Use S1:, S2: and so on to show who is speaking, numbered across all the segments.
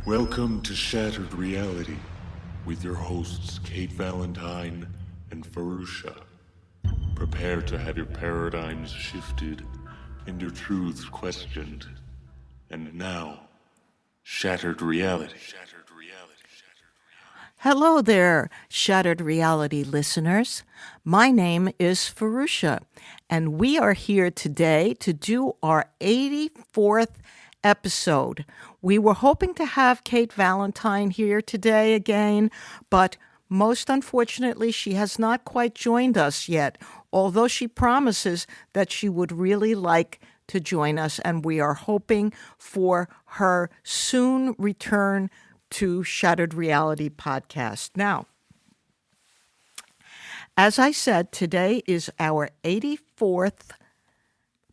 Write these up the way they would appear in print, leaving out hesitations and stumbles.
S1: Welcome to Shattered Reality with your hosts Kate Valentine and Fahrusha. Prepare to have your paradigms shifted and your truths questioned. And now, Shattered Reality.
S2: Hello there, Shattered Reality listeners. My name is Fahrusha, and we are here today to do our 84th episode. We were hoping to have Kate Valentine here today again, but most unfortunately, she has not quite joined us yet, although she promises that she would really like to join us, and we are hoping for her soon return to Shattered Reality podcast. Now, as I said, today is our 84th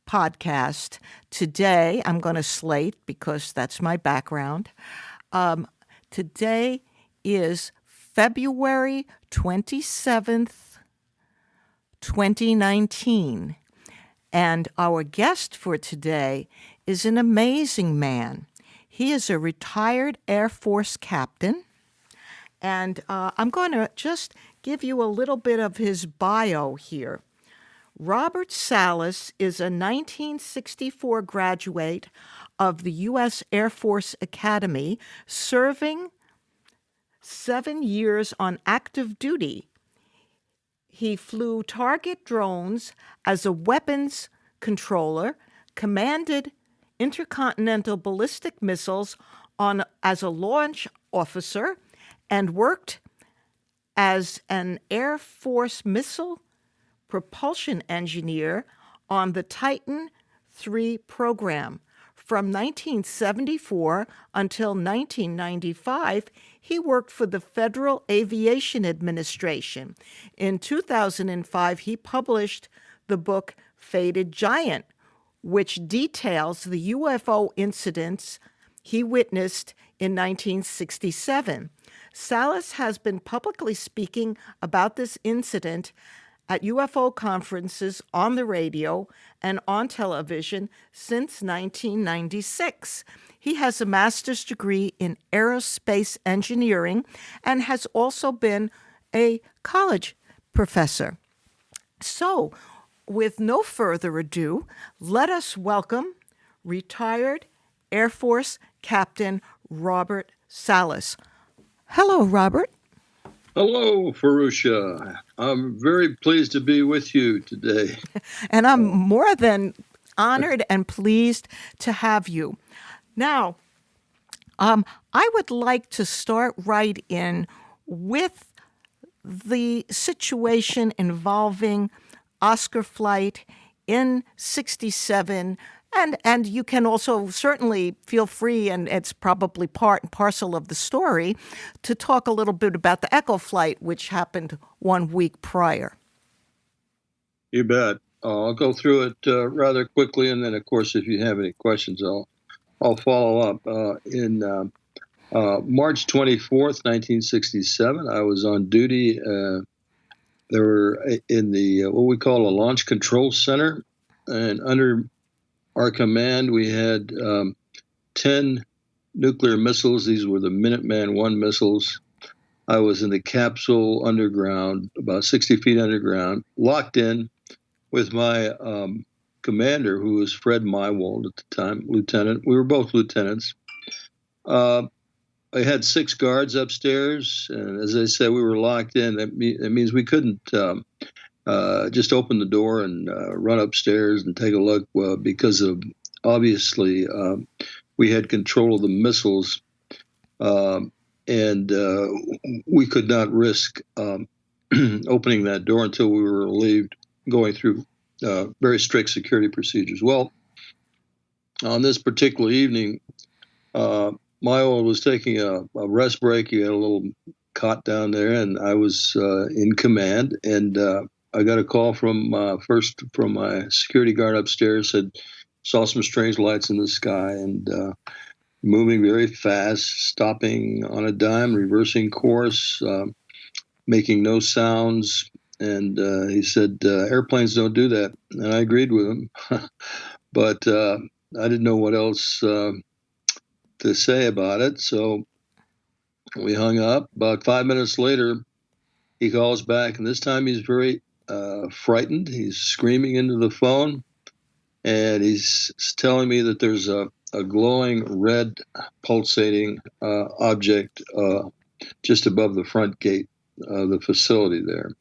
S2: podcast. Today, I'm going to slate because that's my background. Today is February 27th, 2019. And our guest for today is an amazing man. He is a retired Air Force captain. And I'm going to just give you a little bit of his bio here. Robert Salas is a 1964 graduate of the U.S. Air Force Academy, serving 7 years on active duty. He flew target drones as a weapons controller, commanded intercontinental ballistic missiles as a launch officer, and worked as an Air Force missile propulsion engineer on the Titan III program. From 1974 until 1995, he worked for the Federal Aviation Administration. In 2005, he published the book Fated Giant, which details the UFO incidents he witnessed in 1967. Salas has been publicly speaking about this incident at UFO conferences on the radio and on television since 1996. He has a master's degree in aerospace engineering and has also been a college professor. So, with no further ado, let us welcome retired Air Force Captain Robert Salas. Hello, Robert.
S3: Hello, Fahrusha. I'm very pleased to be with you today.
S2: And I'm more than honored and pleased to have you. Now, I would like to start right in with the situation involving Oscar flight in 67. And you can also certainly feel free, and it's probably part and parcel of the story, to talk a little bit about the Echo flight, which happened 1 week prior.
S3: You bet. I'll go through it rather quickly, and then, of course, if you have any questions, I'll follow up. In March 24th, 1967, I was on duty. There were in the what we call a launch control center, and under our command, we had 10 nuclear missiles. These were the Minuteman I missiles. I was in the capsule underground, about 60 feet underground, locked in with my commander, who was Fred Mywald at the time, lieutenant. We were both lieutenants. I had 6 guards upstairs, and as I said, we were locked in. That means we couldn't just open the door and run upstairs and take a look because of, obviously, we had control of the missiles, and we could not risk opening that door until we were relieved, going through very strict security procedures. Well, on this particular evening, Mywald was taking a rest break. He had a little cot down there, and I was in command, and I got a call from my security guard upstairs, said saw some strange lights in the sky and moving very fast, stopping on a dime, reversing course, making no sounds. And he said, airplanes don't do that. And I agreed with him. But I didn't know what else to to say about it. So we hung up. About 5 minutes later, he calls back, and this time he's very frightened. He's screaming into the phone, and he's telling me that there's a glowing red pulsating object just above the front gate of the facility there.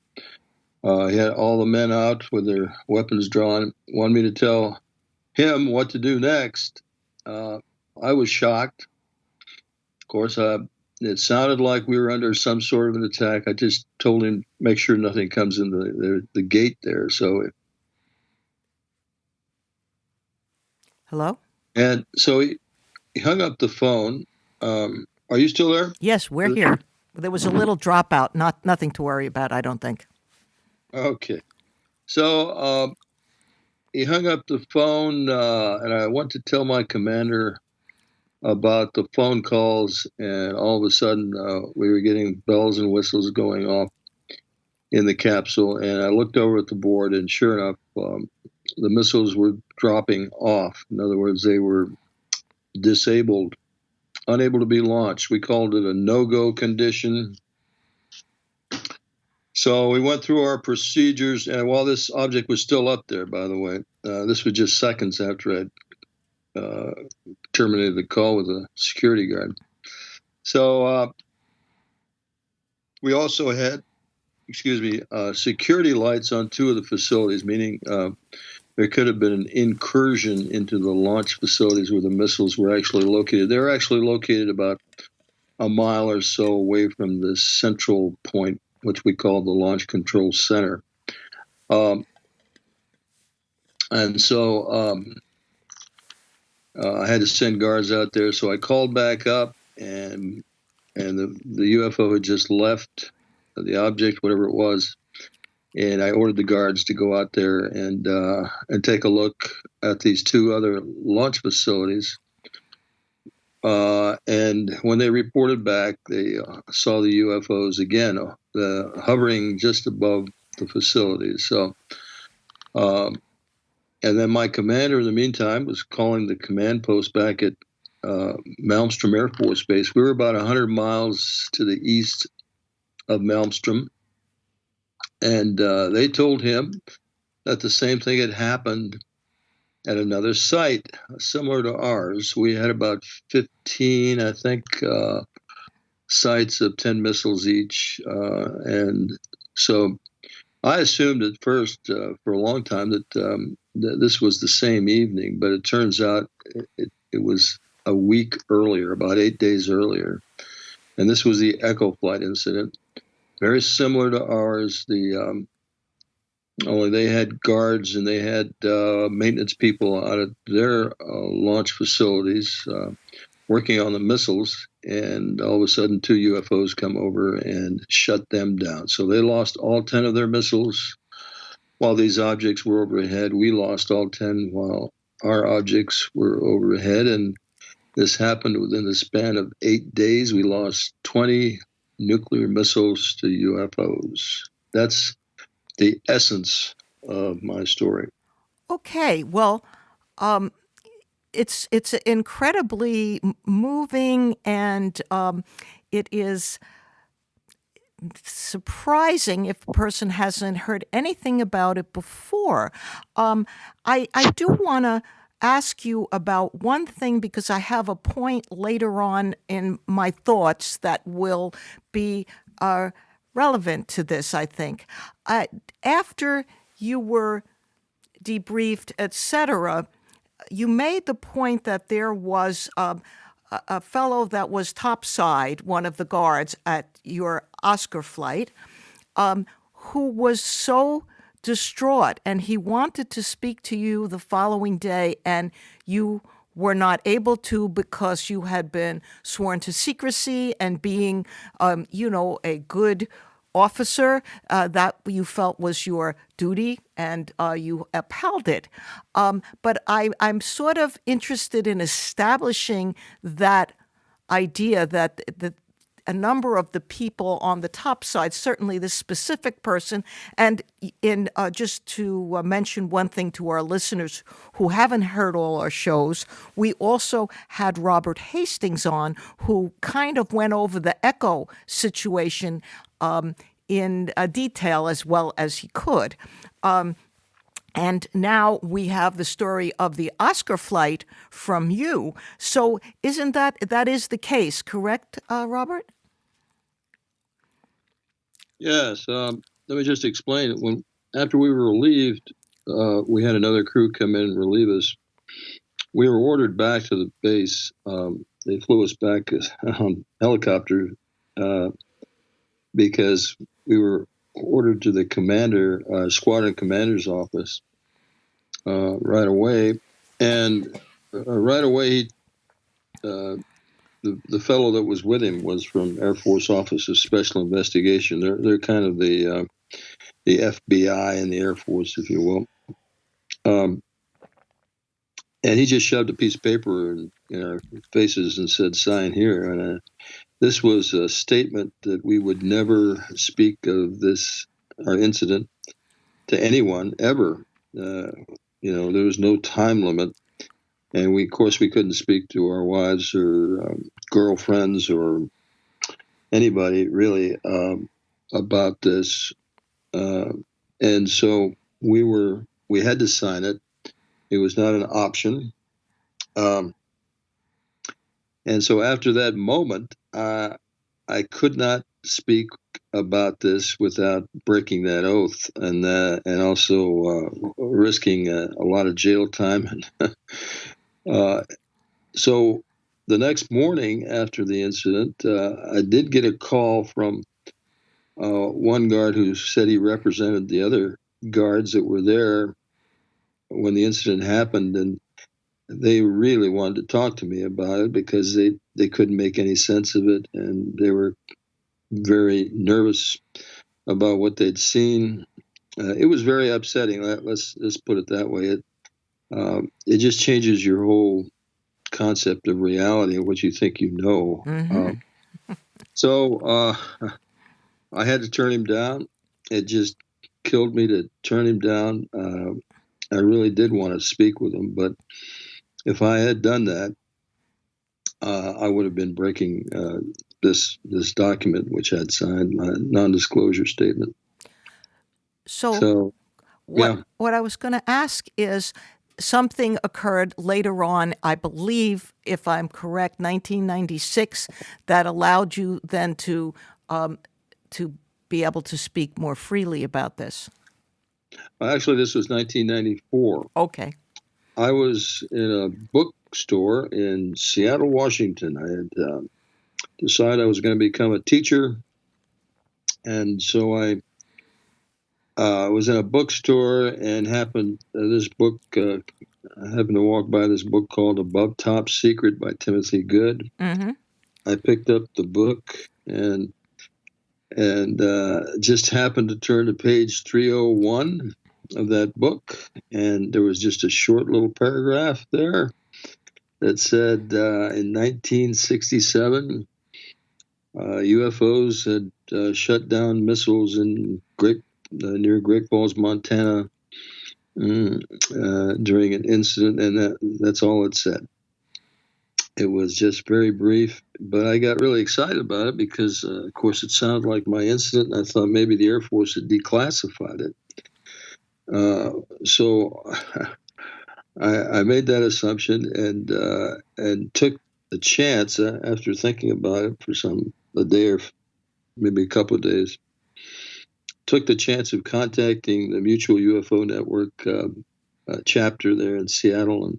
S3: He had all the men out with their weapons drawn, wanted me to tell him what to do next. I was shocked. Of course, it sounded like we were under some sort of an attack. I just told him, make sure nothing comes in the gate there. So,
S2: Hello?
S3: and so he hung up the phone. Are you still there?
S2: Yes, we're here. There was a little dropout. Nothing to worry about, I don't think.
S3: Okay. So he hung up the phone, and I went to tell my commander about the phone calls, and all of a sudden we were getting bells and whistles going off in the capsule, and I looked over at the board, and sure enough, the missiles were dropping off. In other words, they were disabled, unable to be launched. We called it a no-go condition. So we went through our procedures, and while this object was still up there, by the way, this was just seconds after I'd terminated the call with a security guard. So we also had, security lights on two of the facilities, meaning there could have been an incursion into the launch facilities where the missiles were actually located. They were actually located about a mile or so away from the central point, which we call the Launch Control Center. And so I had to send guards out there. So I called back up, and the UFO had just left, the object, whatever it was. And I ordered the guards to go out there and take a look at these two other launch facilities. And when they reported back, they saw the UFOs again, hovering just above the facilities. So, and then my commander, in the meantime, was calling the command post back at Malmstrom Air Force Base. We were about 100 miles to the east of Malmstrom, and they told him that the same thing had happened at another site similar to ours. We had about 15, I think, sites of 10 missiles each. And so I assumed at first for a long time that this was the same evening, but it turns out it was a week earlier, about 8 days earlier. And this was the Echo Flight incident, very similar to ours. Only they had guards and they had maintenance people out at their launch facilities working on the missiles, and all of a sudden 2 UFOs come over and shut them down. So they lost all 10 of their missiles while these objects were overhead. We lost all 10 while our objects were overhead, and this happened within the span of 8 days. We lost 20 nuclear missiles to UFOs. That's the essence of my story.
S2: Okay, well, it's incredibly moving, and it is surprising if a person hasn't heard anything about it before. I do want to ask you about one thing, because I have a point later on in my thoughts that will be relevant to this, I think. After you were debriefed, etc., you made the point that there was a fellow that was topside, one of the guards at your Oscar flight, who was so distraught, and he wanted to speak to you the following day, and you were not able to because you had been sworn to secrecy, and being, a good officer, that you felt was your duty, and you upheld it. But I'm sort of interested in establishing that idea that a number of the people on the top side, certainly this specific person. And in just to mention one thing to our listeners who haven't heard all our shows, we also had Robert Hastings on, who kind of went over the echo situation in detail as well as he could. And now we have the story of the Oscar flight from you. So isn't that is the case, correct, Robert?
S3: Yes. Let me just explain. After we were relieved, we had another crew come in and relieve us. We were ordered back to the base. They flew us back on helicopter because we were ordered to the squadron commander's office right away. And right away, the fellow that was with him was from Air Force Office of Special Investigation. They're kind of the FBI in the Air Force, if you will. And he just shoved a piece of paper in our faces and said, "Sign here." And this was a statement that we would never speak of our incident to anyone ever. There was no time limit, and of course we couldn't speak to our wives or girlfriends or anybody really about this. And so we had to sign it. It was not an option. And so after that moment, I could not speak about this without breaking that oath and also risking a lot of jail time. So the next morning after the incident, I did get a call from one guard who said he represented the other guards that were there when the incident happened, and they really wanted to talk to me about it because they couldn't make any sense of it, and they were very nervous about what they'd seen. It was very upsetting. Let's put it that way. It just changes your whole concept of reality and what you think you know.
S2: Mm-hmm.
S3: So I had to turn him down. It just killed me to turn him down. I really did want to speak with him, but if I had done that, I would have been breaking this document, which I'd signed, my non-disclosure statement.
S2: So
S3: yeah.
S2: What I was going to ask is, something occurred later on, I believe, if I'm correct, 1996, that allowed you then to be able to speak more freely about this.
S3: Actually, this was 1994.
S2: Okay.
S3: I was in a bookstore in Seattle, Washington. I had decided I was going to become a teacher, and so I was in a bookstore and happened to walk by this book called Above Top Secret by Timothy Good.
S2: Mm-hmm.
S3: I picked up the book and just happened to turn to page 301 of that book, and there was just a short little paragraph there that said in 1967 UFOs had shut down missiles in near Great Falls, Montana during an incident, and that's all it said. It was just very brief, but I got really excited about it because, of course, it sounded like my incident, and I thought maybe the Air Force had declassified it. So I made that assumption and took a chance after thinking about it for a day or maybe a couple of days. Took the chance of contacting the Mutual UFO Network chapter there in Seattle, and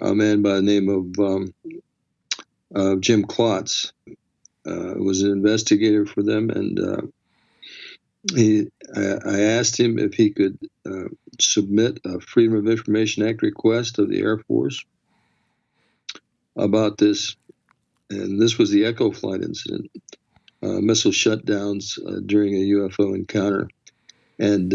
S3: a man by the name of Jim Klotz was an investigator for them, and I asked him if he could submit a Freedom of Information Act request of the Air Force about this, and this was the Echo flight incident, missile shutdowns during a UFO encounter, and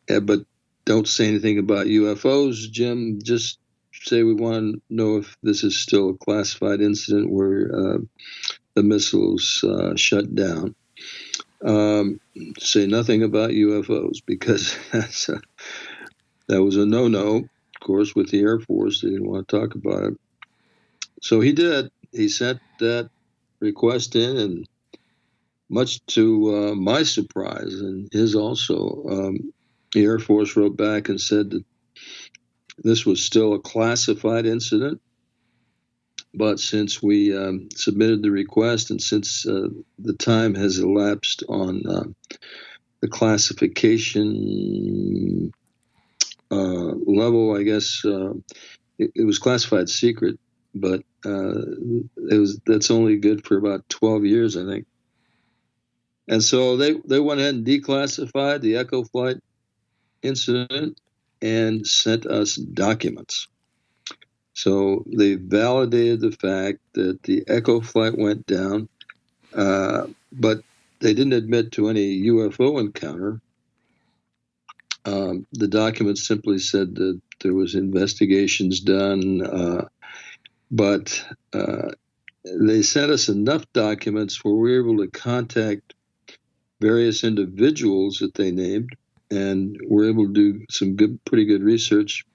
S3: but don't say anything about UFOs, Jim. Just say we want to know if this is still a classified incident where the missiles shut down. Say nothing about UFOs, because that was a no-no, of course, with the Air Force. They didn't want to talk about it. So he did. He sent that request in, and much to my surprise and his also, the Air Force wrote back and said that this was still a classified incident. But since we submitted the request, and since the time has elapsed on the classification level, I guess it was classified secret, but that's only good for about 12 years, I think. And so they went ahead and declassified the Echo flight incident and sent us documents. So they validated the fact that the Echo flight went down, but they didn't admit to any UFO encounter. The documents simply said that there was investigations done, but they sent us enough documents where we were able to contact various individuals that they named, and were able to do some pretty good research.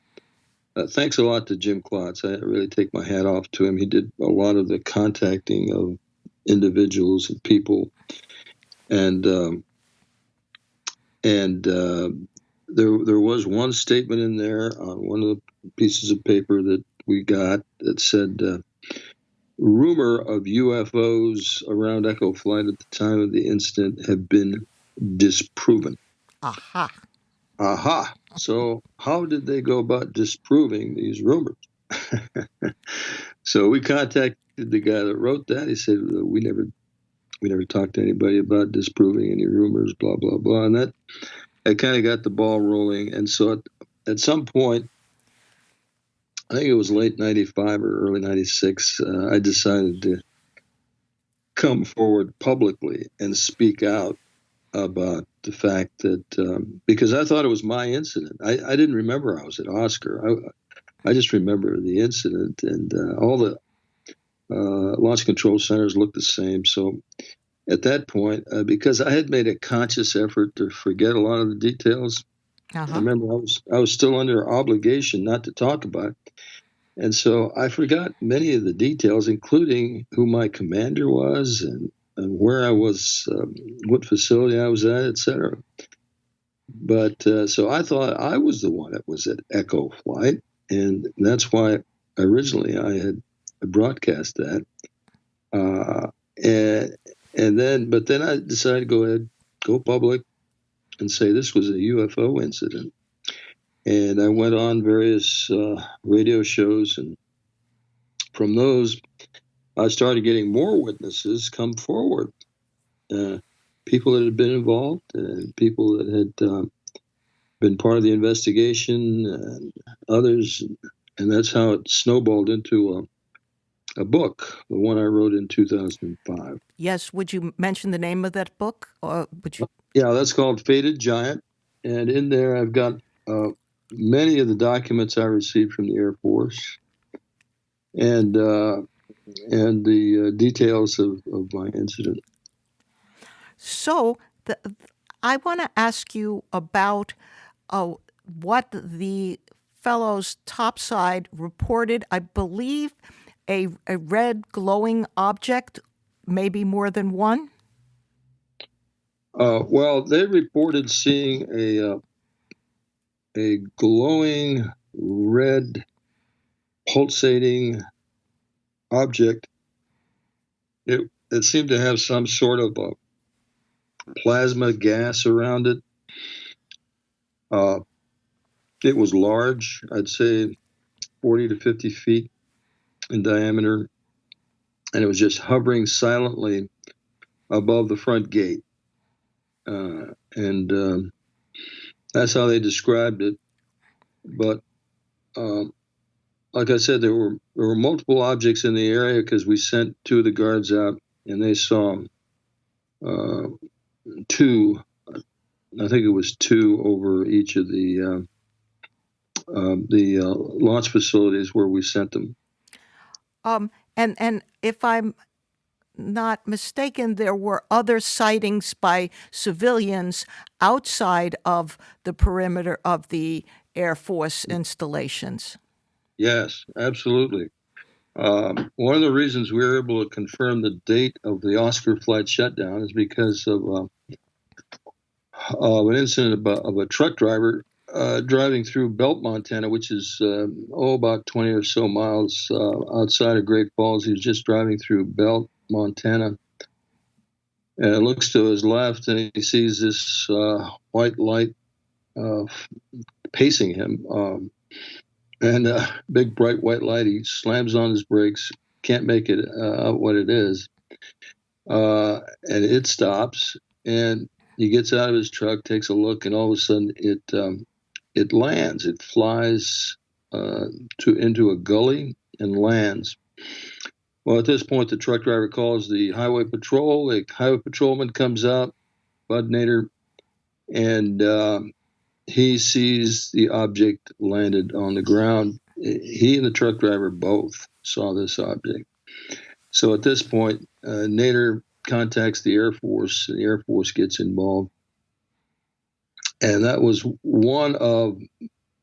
S3: Thanks a lot to Jim Klotz. I really take my hat off to him. He did a lot of the contacting of individuals and people, and there was one statement in there on one of the pieces of paper that we got that said, rumor of UFOs around Echo Flight at the time of the incident have been disproven.
S2: Aha.
S3: Aha. So how did they go about disproving these rumors? So we contacted the guy that wrote that. He said, we never talked to anybody about disproving any rumors, blah, blah, blah. And that kind of got the ball rolling. And so at some point, I think it was late 95 or early 96, I decided to come forward publicly and speak out about the fact that, because I thought it was my incident. I didn't remember I was at Oscar. I just remember the incident, and all the launch control centers looked the same. So at that point, because I had made a conscious effort to forget a lot of the details, I remember I was still under obligation not to talk about it. And so I forgot many of the details, including who my commander was and where I was, what facility I was at, etc. But so I thought I was the one that was at Echo Flight, and that's why originally I had broadcast that. But then I decided to go public and say this was a UFO incident. And I went on various radio shows, and from those, I started getting more witnesses come forward. People that had been involved, and people that had been part of the investigation, and others. And that's how it snowballed into a book, the one I wrote in 2005.
S2: Yes, would you mention the name of that book? Or would you?
S3: Yeah, that's called Fated Giant. And in there I've got many of the documents I received from the Air Force, and the details of my incident.
S2: So I want to ask you about what the fellows topside reported. I believe a red glowing object, maybe more than one.
S3: Well, they reported seeing a glowing red pulsating object. It seemed to have some sort of a plasma gas around it. It was large, I'd say 40 to 50 feet in diameter, and it was just hovering silently above the front gate. And that's how they described it. But like I said, there were multiple objects in the area, because we sent two of the guards out, and they saw two. I think it was two over each of the launch facilities where we sent them.
S2: And if I'm not mistaken, there were other sightings by civilians outside of the perimeter of the Air Force installations.
S3: Yes, absolutely. One of the reasons we were able to confirm the date of the Oscar flight shutdown is because of an incident of a truck driver driving through Belt, Montana, which is about 20 or so miles outside of Great Falls. He was just driving through Belt, Montana, and looks to his left, and he sees this white light pacing him. And a big bright white light. He slams on his brakes, can't make it out what it is, and it stops. And he gets out of his truck, takes a look, and all of a sudden it lands. It flies into a gully and lands. Well, at this point, the truck driver calls the highway patrol. The highway patrolman comes out, Bud Nader, and he sees the object landed on the ground. He and the truck driver both saw this object. So at this point, Nader contacts the Air Force, and the Air Force gets involved. And that was one of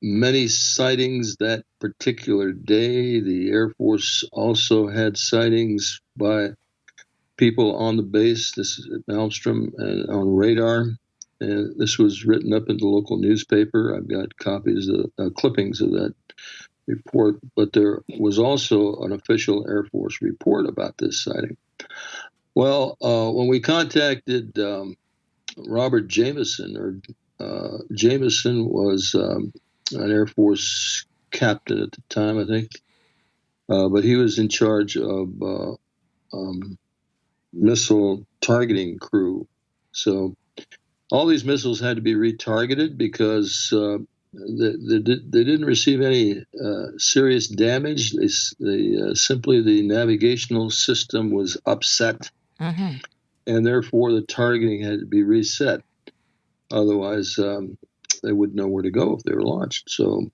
S3: many sightings that particular day. The Air Force also had sightings by people on the base. This is at Malmstrom and on radar. And this was written up in the local newspaper. I've got copies of clippings of that report. But there was also an official Air Force report about this sighting. Well, when we contacted Robert Jameson, Jameson was an Air Force captain at the time, I think, but he was in charge of missile targeting crew. So all these missiles had to be retargeted because they didn't receive any serious damage. Simply the navigational system was upset, and therefore the targeting had to be reset. Otherwise, they wouldn't know where to go if they were launched. So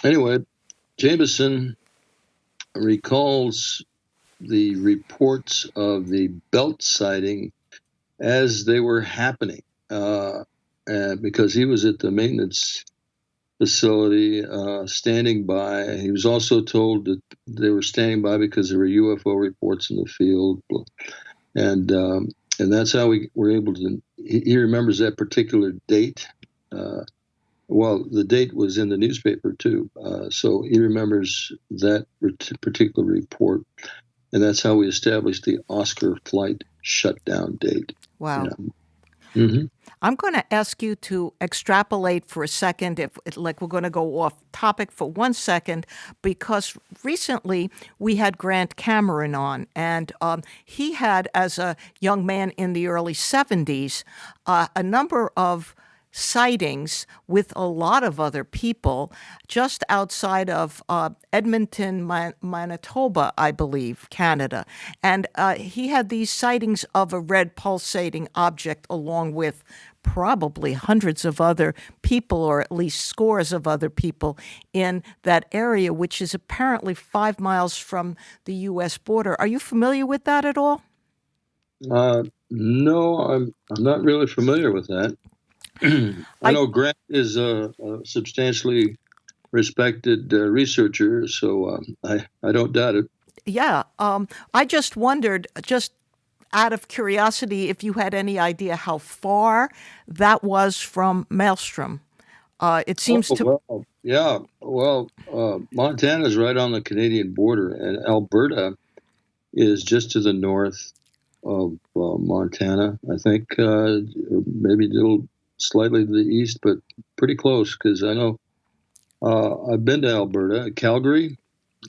S3: anyway, Jameson recalls the reports of the Belt sighting as they were happening. Because he was at the maintenance facility standing by. He was also told that they were standing by because there were UFO reports in the field. And that's how we were able to. He remembers that particular date. Well, the date was in the newspaper, too. So he remembers that particular report. And that's how we established the Oscar flight shutdown date.
S2: Wow.
S3: Yeah. Mm-hmm.
S2: I'm going to ask you to extrapolate for a second, we're going to go off topic for 1 second, because recently we had Grant Cameron on, and he had, as a young man in the early 70s, a number of sightings with a lot of other people just outside of Edmonton, Manitoba, I believe, Canada. And he had these sightings of a red pulsating object along with probably hundreds of other people, or at least scores of other people in that area, which is apparently 5 miles from the U.S. border. Are you familiar with that at all?
S3: No, I'm not really familiar with that. I know Grant is a substantially respected researcher, so I don't doubt it.
S2: Yeah. I just wondered, just out of curiosity, if you had any idea how far that was from Malmstrom. It seems
S3: Montana's right on the Canadian border, and Alberta is just to the north of Montana. I think maybe a little slightly to the east, but pretty close, because I know I've been to Alberta, Calgary.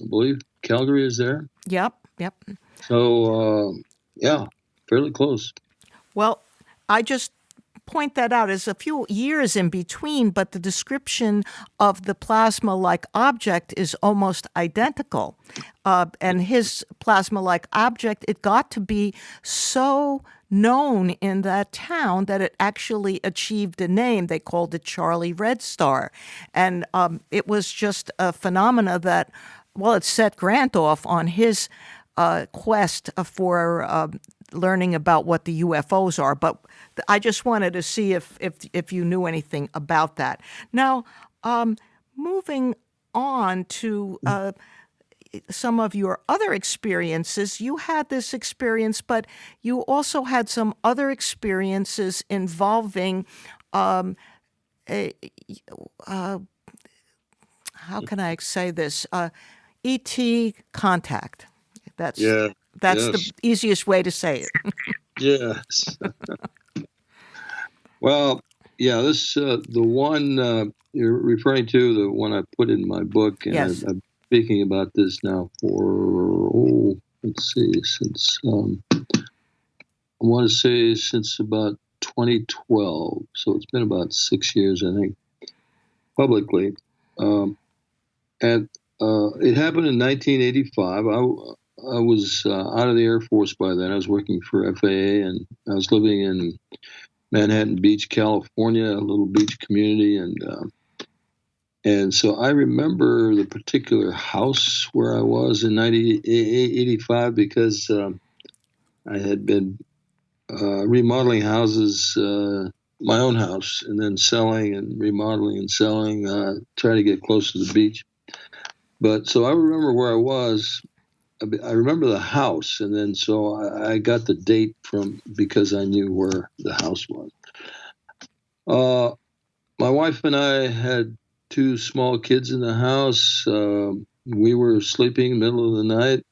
S3: I believe Calgary is there.
S2: Yep.
S3: So, fairly close.
S2: Well, I just point that out as a few years in between, but the description of the plasma-like object is almost identical. And his plasma-like object, it got to be so known in that town that it actually achieved a name. They called it Charlie Red Star. And it was just a phenomena that, well, it set Grant off on his quest for learning about what the UFOs are, but I just wanted to see if you knew anything about that. Now, moving on to some of your other experiences, you had this experience, but you also had some other experiences involving how can I say this? ET contact. That's
S3: Yeah.
S2: that's
S3: Yes.
S2: the easiest way to say it.
S3: Yes. Well, yeah, this the one you're referring to, the one I put in my book, and
S2: Yes.
S3: I'm speaking about this now for let's see, since I want to say since about 2012, so it's been about 6 years, I think, publicly, and it happened in 1985. I was out of the Air Force by then. I was working for FAA, and I was living in Manhattan Beach, California, a little beach community, and so I remember the particular house where I was in 1985 because I had been remodeling houses, my own house, and then selling and remodeling and selling, trying to get close to the beach. But so I remember where I was. I remember the house, and then so I got the date from because I knew where the house was. My wife and I had two small kids in the house. We were sleeping middle of the night.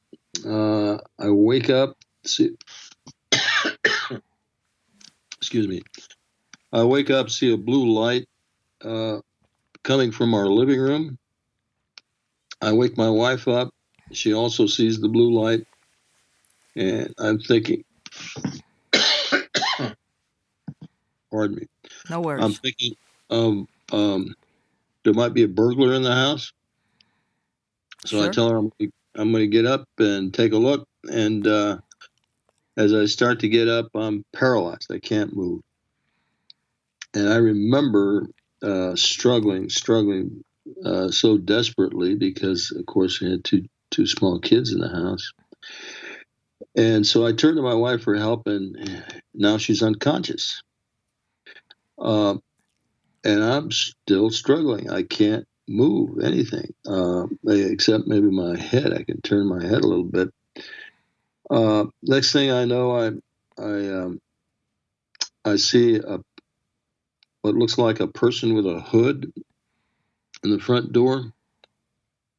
S3: I wake up. Excuse me. I wake up, see a blue light coming from our living room. I wake my wife up. She also sees the blue light, and I'm thinking, pardon me.
S2: No worries.
S3: I'm thinking there might be a burglar in the house. So
S2: Sure.
S3: I tell her I'm going to get up and take a look. And as I start to get up, I'm paralyzed. I can't move. And I remember struggling so desperately because, of course, I had two small kids in the house. And so I turned to my wife for help, and now she's unconscious. And I'm still struggling. I can't move anything except maybe my head. I can turn my head a little bit. Next thing I know, I see what looks like a person with a hood in the front door.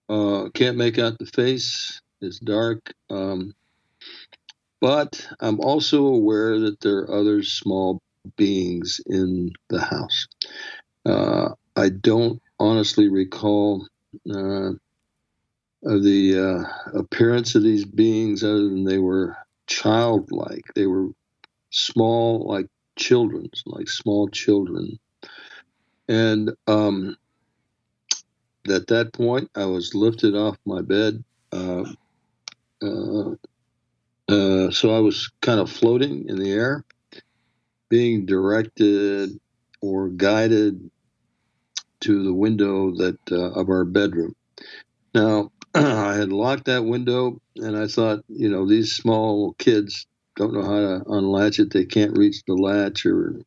S3: Can't make out the face. It's dark. But I'm also aware that there are other small beings in the house. I don't honestly recall the appearance of these beings other than they were childlike. They were small, like children, like small children. And at that point, I was lifted off my bed. So I was kind of floating in the air, being directed or guided to the window of our bedroom. Now, I had locked that window, and I thought, these small kids don't know how to unlatch it. They can't reach the latch, or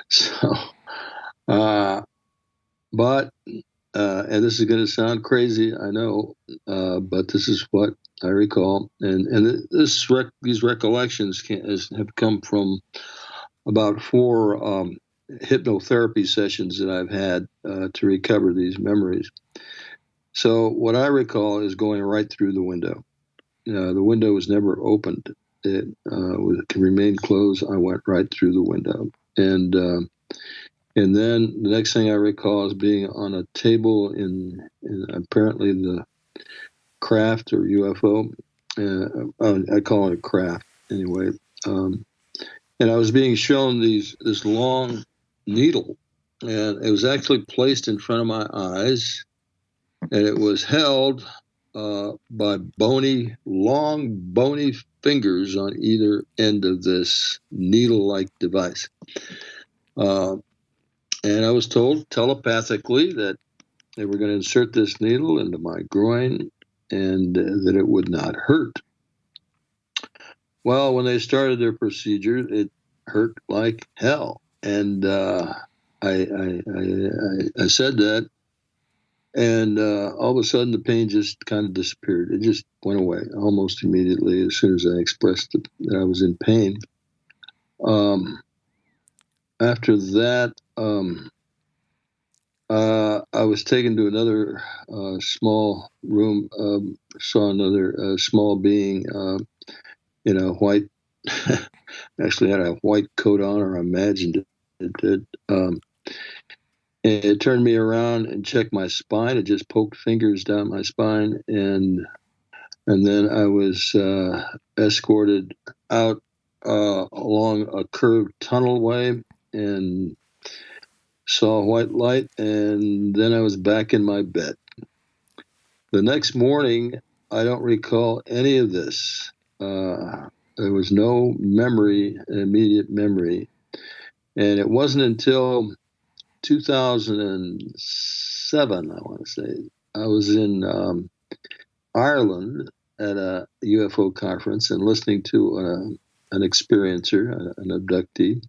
S3: so. But and this is going to sound crazy, I know, but this is what I recall, and these recollections have come from about 4 hypnotherapy sessions that I've had to recover these memories. So what I recall is going right through the window. The window was never opened; it remained closed. I went right through the window, and then the next thing I recall is being on a table in apparently the craft or UFO. I call it a craft anyway. And I was being shown this long needle, and it was actually placed in front of my eyes, and it was held by long bony fingers on either end of this needle-like device. And I was told telepathically that they were going to insert this needle into my groin and that it would not hurt. Well, when they started their procedure, it hurt like hell, and I said that, and all of a sudden the pain just kind of disappeared. It just went away almost immediately as soon as I expressed that I was in pain. After that, I was taken to another small room, saw another small being in a white, actually had a white coat on, or imagined it did. It turned me around and checked my spine. It just poked fingers down my spine, and then I was escorted out along a curved tunnelway and saw a white light, and then I was back in my bed. The next morning, I don't recall any of this. There was no memory, immediate memory, and it wasn't until 2007, I want to say, I was in Ireland at a UFO conference and listening to an experiencer, an abductee,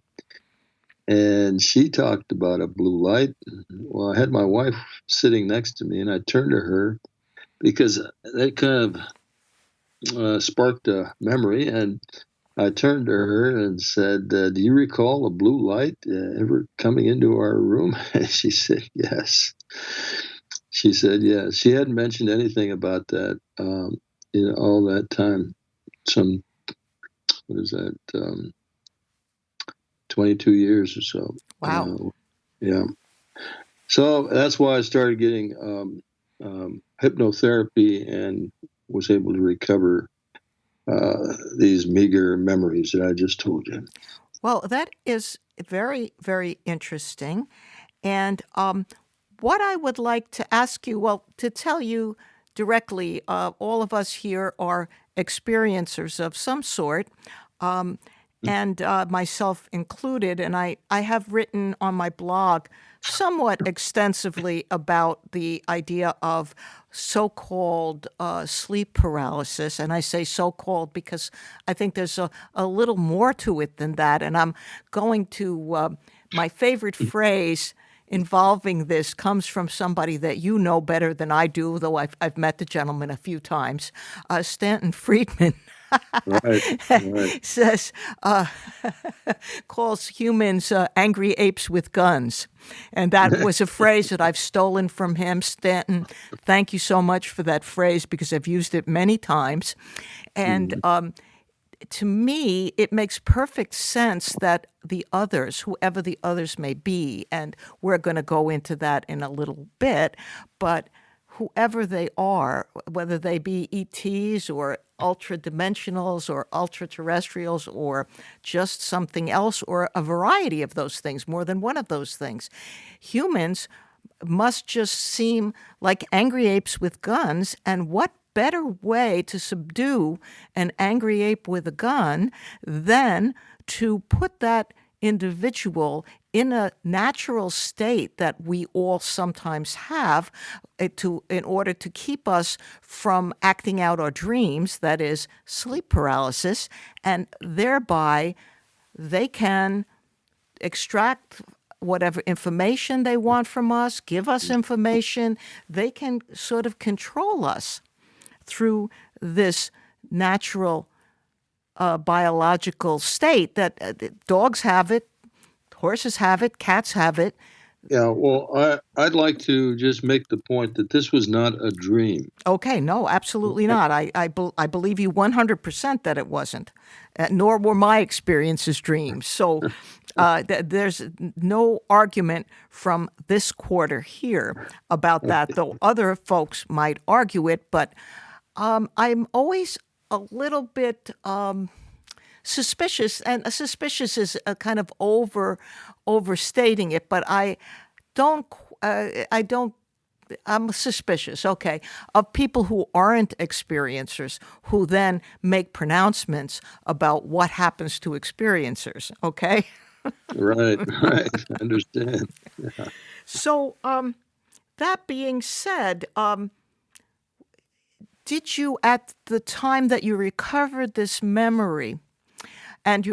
S3: and she talked about a blue light. Well, I had my wife sitting next to me, and I turned to her because that kind of sparked a memory, and I turned to her and said, do you recall a blue light ever coming into our room? And she said, yes. She said, yes. She hadn't mentioned anything about that in all that time. What is that, 22 years or so.
S2: Wow.
S3: Yeah. So that's why I started getting hypnotherapy and was able to recover these meager memories that I just told you.
S2: Well, that is very, very interesting. And what I would like to ask you, well, to tell you directly, all of us here are experiencers of some sort, and myself included. And I have written on my blog somewhat extensively about the idea of so-called sleep paralysis. And I say so-called because I think there's a little more to it than that. And I'm going to, my favorite phrase involving this comes from somebody that you know better than I do, though I've met the gentleman a few times, Stanton Friedman.
S3: Right.
S2: Says, calls humans angry apes with guns. And that was a phrase that I've stolen from him. Stanton, thank you so much for that phrase because I've used it many times. And to me, it makes perfect sense that the others, whoever the others may be, and we're going to go into that in a little bit, but whoever they are, whether they be ETs or ultra-dimensionals or ultra-terrestrials or just something else or a variety of those things, more than one of those things, humans must just seem like angry apes with guns. And what better way to subdue an angry ape with a gun than to put that individual in a natural state that we all sometimes have in order to keep us from acting out our dreams, that is sleep paralysis, and thereby they can extract whatever information they want from us, give us information. They can sort of control us through this natural biological state that dogs have it, horses have it, cats have it.
S3: Yeah, well, I'd like to just make the point that this was not a dream.
S2: Okay, no, absolutely not. I believe you 100% that it wasn't, nor were my experiences dreams. So there's no argument from this quarter here about that, though other folks might argue it. But I'm always a little bit suspicious, and suspicious is a kind of overstating it, but I'm suspicious, okay, of people who aren't experiencers who then make pronouncements about what happens to experiencers, okay?
S3: Right, I understand. Yeah.
S2: So, that being said, Did you, at the time that you recovered this memory, and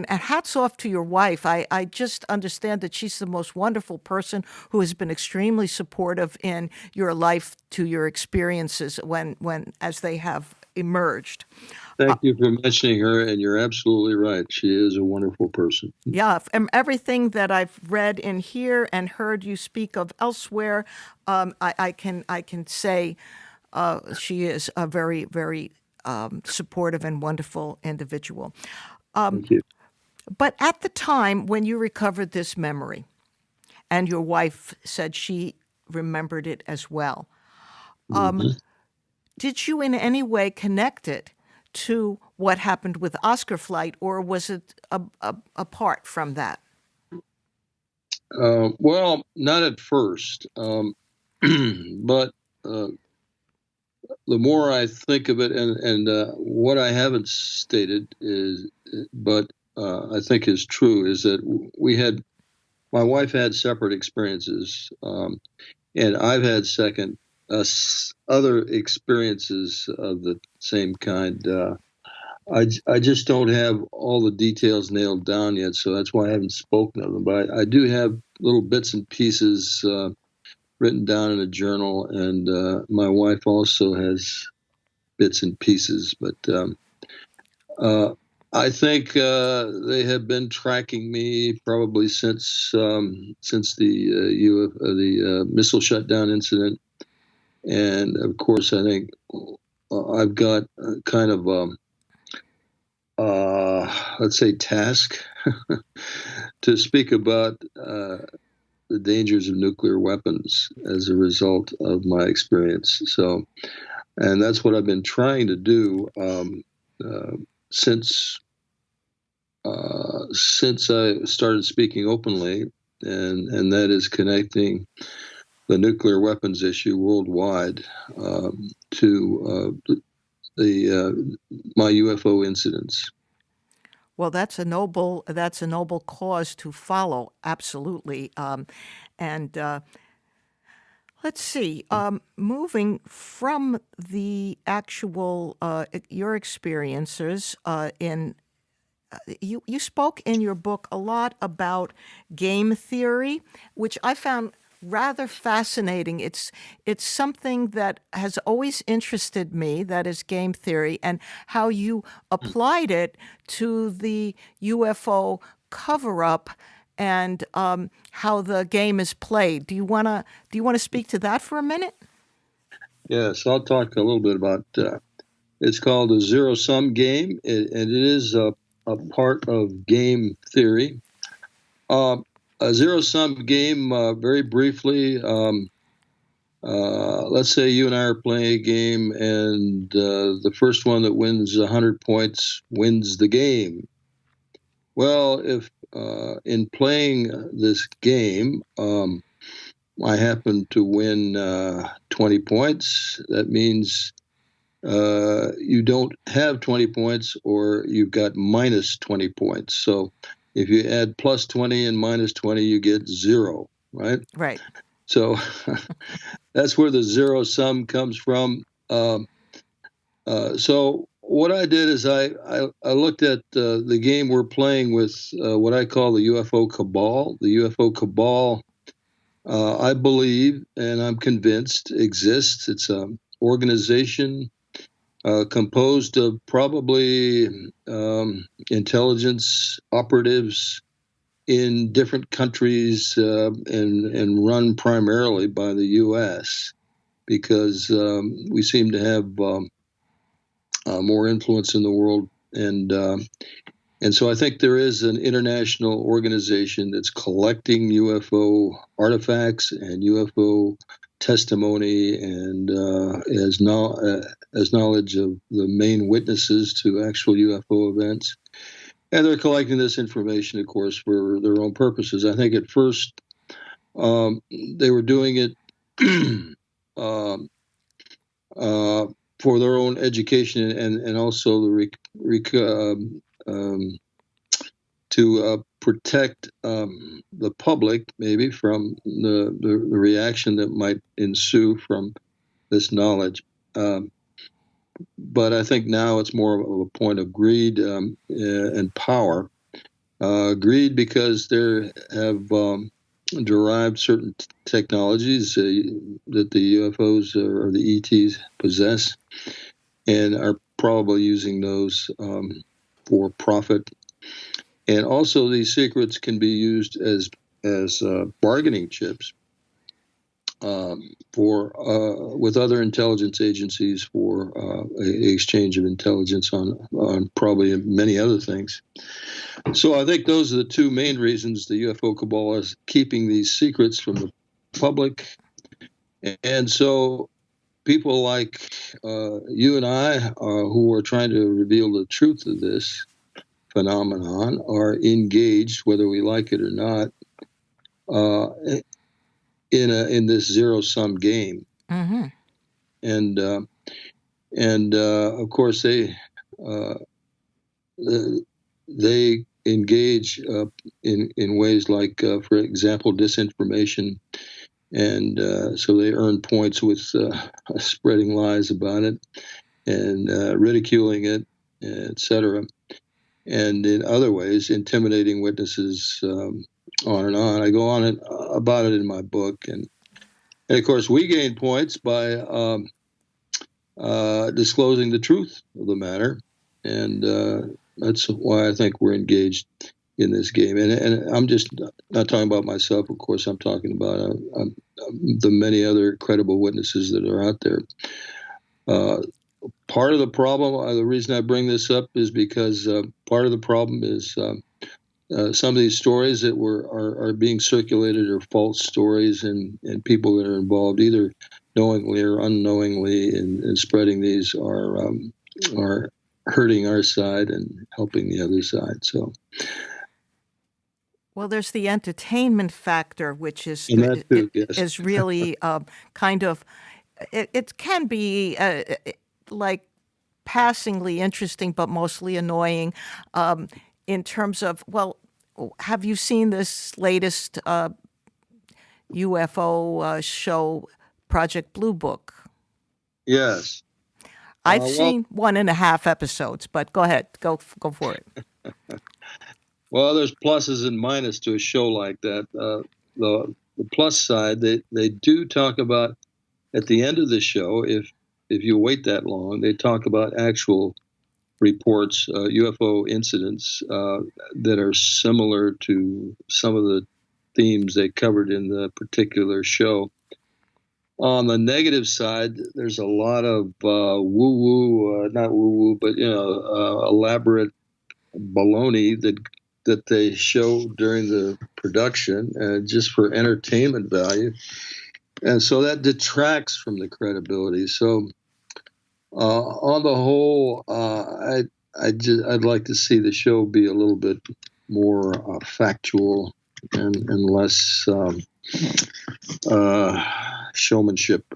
S2: hats off to your wife. I just understand that she's the most wonderful person who has been extremely supportive in your life to your experiences when as they have emerged.
S3: Thank you for mentioning her, and you're absolutely right. She is a wonderful person.
S2: Yeah, everything that I've read in here and heard you speak of elsewhere, I can say she is a very, very supportive and wonderful individual.
S3: Thank you.
S2: But at the time when you recovered this memory, and your wife said she remembered it as well, did you in any way connect it to what happened with Oscar Flight, or was it apart from that?
S3: Well, not at first, but the more I think of it, and what I haven't stated is, but I think is true, is that my wife had separate experiences, and I've had other experiences of the same kind. I just don't have all the details nailed down yet, so that's why I haven't spoken of them. But I do have little bits and pieces written down in a journal, and my wife also has bits and pieces. But I think they have been tracking me probably since the missile shutdown incident, and of course I think I've got kind of let's say task to speak about the dangers of nuclear weapons as a result of my experience. So, and that's what I've been trying to do since I started speaking openly, and that is connecting the nuclear weapons issue worldwide to my UFO incidents.
S2: Well, that's a noble cause to follow. Absolutely. And let's see. Moving from the actual your experiences you spoke in your book a lot about game theory, which I found rather fascinating. It's something that has always interested me, that is game theory, and how you applied it to the UFO cover-up and how the game is played. Do you want to speak to that for a minute?
S3: Yes, I'll talk a little bit about it's called a zero-sum game, and it is a part of game theory. A zero-sum game, very briefly, let's say you and I are playing a game, and the first one that wins 100 points wins the game. Well, if in playing this game, I happen to win 20 points, that means you don't have 20 points, or you've got minus 20 points. So if you add plus 20 and minus 20, you get 0, right?
S2: Right.
S3: So that's where the zero sum comes from. So what I did is I looked at the game we're playing with what I call the UFO cabal. The UFO cabal, I believe, and I'm convinced, exists. It's an organization composed of probably intelligence operatives in different countries and run primarily by the U.S. because we seem to have more influence in the world, and so I think there is an international organization that's collecting UFO artifacts and UFO testimony, and as knowledge of the main witnesses to actual UFO events. And they're collecting this information, of course, for their own purposes. I think at first they were doing it for their own education and also to protect the public, maybe, from the reaction that might ensue from this knowledge. but I think now it's more of a point of greed and power. Greed because they have derived certain technologies that the UFOs or the ETs possess, and are probably using those for profit. And also, these secrets can be used as bargaining chips for with other intelligence agencies for exchange of intelligence on probably many other things. So I think those are the two main reasons the UFO cabal is keeping these secrets from the public. And so people like you and I, who are trying to reveal the truth of this phenomenon, are engaged, whether we like it or not, in this zero-sum game.
S2: Mm-hmm.
S3: And of course they engage in ways like, for example, disinformation, and so they earn points with spreading lies about it and ridiculing it, etc. And in other ways, intimidating witnesses, on and on. I go on about it in my book, and of course we gain points by disclosing the truth of the matter, and that's why I think we're engaged in this game. And I'm just not talking about myself, of course. I'm talking about the many other credible witnesses that are out there. Part of the problem, the reason I bring this up, is because part of the problem is some of these stories that are being circulated are false stories, and people that are involved, either knowingly or unknowingly, in spreading these, are hurting our side and helping the other side. So,
S2: well, there's the entertainment factor, which is
S3: and that too, yes.
S2: is really kind of it can be like passingly interesting, but mostly annoying. In terms of, well, have you seen this latest UFO show, Project Blue Book?
S3: Yes.
S2: I've seen 1.5 episodes, but go ahead. Go for it.
S3: Well, there's pluses and minuses to a show like that. The plus side, they do talk about, at the end of the show, if you wait that long, they talk about actual reports, UFO incidents that are similar to some of the themes they covered in the particular show. On the negative side, there's a lot of woo-woo, not woo-woo, but elaborate baloney that they show during the production, just for entertainment value, and so that detracts from the credibility. So, on the whole, I'd like to see the show be a little bit more factual and less showmanship.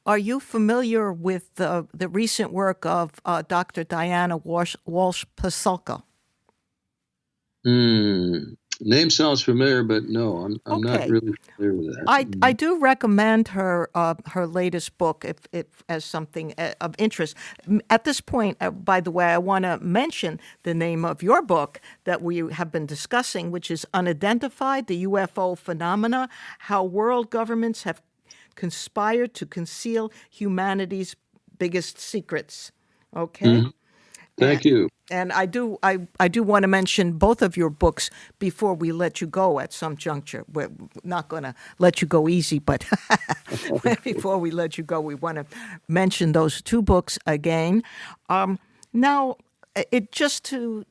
S2: Are you familiar with the recent work of Dr. Diana Walsh-Pasulka?
S3: Name sounds familiar, but no, I'm
S2: Okay.
S3: not really familiar with that.
S2: I do recommend her latest book if as something of interest. At this point, by the way, I want to mention the name of your book that we have been discussing, which is Unidentified: The UFO Phenomena, How World Governments Have Conspired to Conceal Humanity's Biggest Secrets. Okay?
S3: Mm-hmm. Thank you.
S2: And I do want to mention both of your books before we let you go at some juncture. We're not going to let you go easy, but before we let you go, we want to mention those two books again. Now, it just to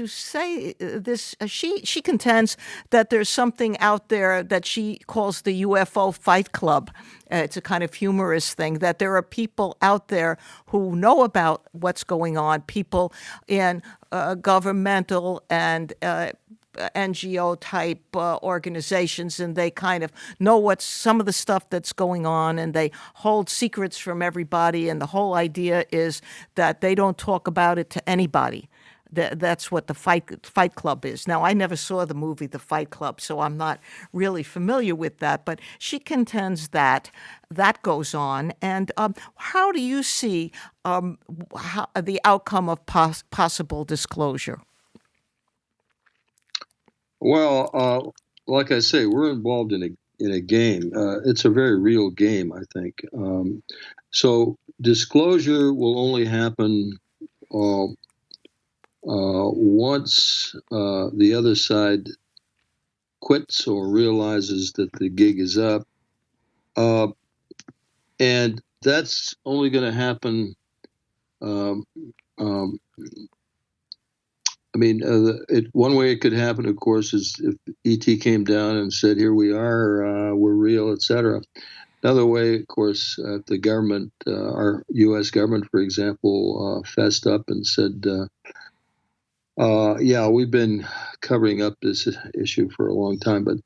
S2: say this, she contends that there's something out there that she calls the UFO Fight Club. It's a kind of humorous thing, that there are people out there who know about what's going on, people in governmental and NGO type organizations, and they kind of know what's some of the stuff that's going on, and they hold secrets from everybody, and the whole idea is that they don't talk about it to anybody. That's what the Fight Club is. Now, I never saw the movie The Fight Club, so I'm not really familiar with that. But she contends that that goes on. And how do you see the outcome of possible disclosure?
S3: Well, like I say, we're involved in a game. It's a very real game, I think. So disclosure will only happen once the other side quits or realizes that the gig is up, and that's only going to happen. One way it could happen, of course, is if ET came down and said, "Here we are, we're real," etc. Another way, of course, if the government, our U.S. government, for example, fessed up and said, "Yeah, we've been covering up this issue for a long time," but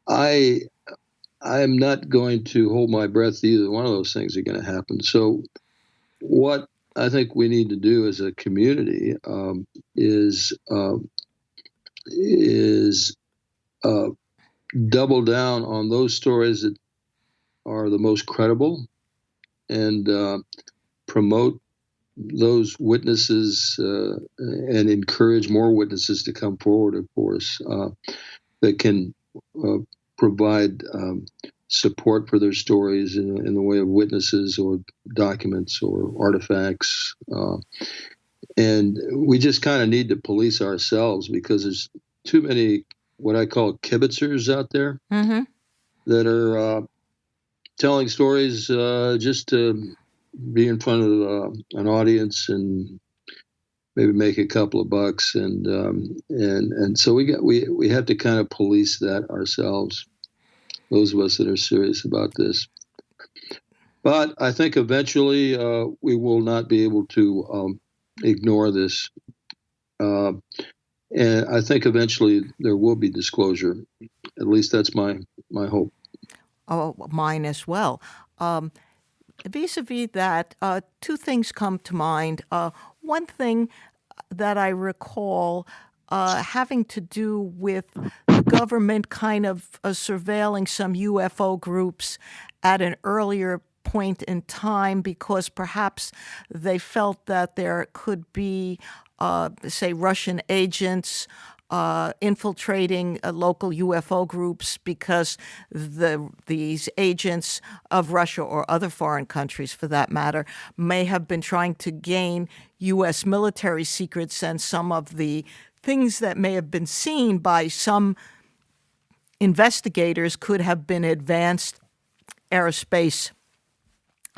S3: I am not going to hold my breath. Either one of those things are going to happen. So, what I think we need to do as a community is double down on those stories that are the most credible and promote those witnesses and encourage more witnesses to come forward, of course, that can provide support for their stories in the way of witnesses or documents or artifacts. And we just kind of need to police ourselves because there's too many what I call kibitzers out there that are telling stories just to be in front of an audience and maybe make a couple of bucks, and so we have to kind of police that ourselves. Those of us that are serious about this, but I think eventually we will not be able to ignore this, and I think eventually there will be disclosure. At least that's my hope.
S2: Oh, mine as well. Vis-a-vis that, two things come to mind. One thing that I recall having to do with the government kind of surveilling some UFO groups at an earlier point in time because perhaps they felt that there could be, say, Russian agents infiltrating local UFO groups because these agents of Russia or other foreign countries, for that matter, may have been trying to gain U.S. military secrets, and some of the things that may have been seen by some investigators could have been advanced aerospace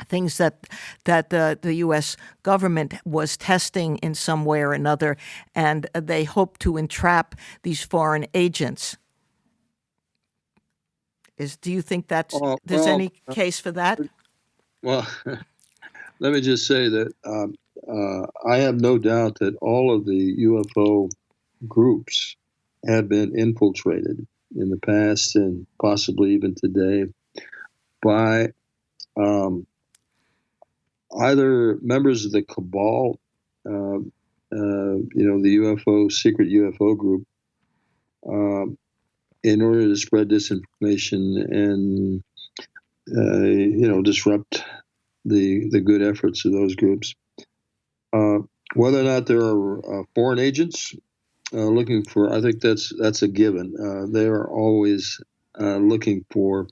S2: things that the U.S. government was testing in some way or another, and they hope to entrap these foreign agents. Do you think there's any case for that?
S3: Well, let me just say that I have no doubt that all of the UFO groups have been infiltrated in the past and possibly even today by either members of the cabal, the UFO secret UFO group, in order to spread disinformation and disrupt the good efforts of those groups. Whether or not there are foreign agents looking for, I think that's a given. They are always looking for.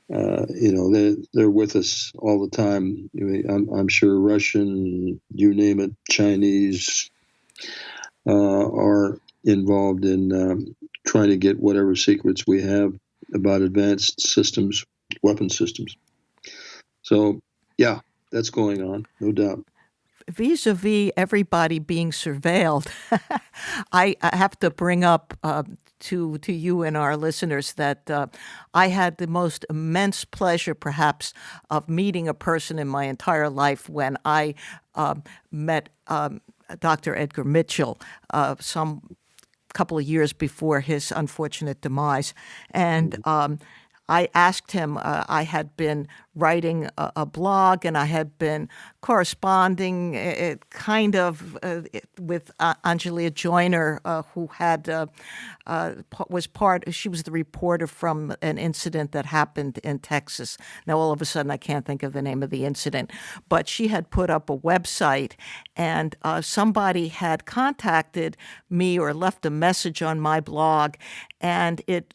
S3: They're with us all the time. I'm sure Russian, you name it, Chinese are involved in trying to get whatever secrets we have about advanced systems, weapon systems. So, yeah, that's going on, no doubt.
S2: Vis-a-vis everybody being surveilled, I have to bring up to you and our listeners that I had the most immense pleasure, perhaps, of meeting a person in my entire life when I met Dr. Edgar Mitchell some couple of years before his unfortunate demise. And I asked him, I had been writing a blog, and I had been corresponding with Angelia Joyner, who had she was the reporter from an incident that happened in Texas. Now, all of a sudden, I can't think of the name of the incident, but she had put up a website, and somebody had contacted me or left a message on my blog, and it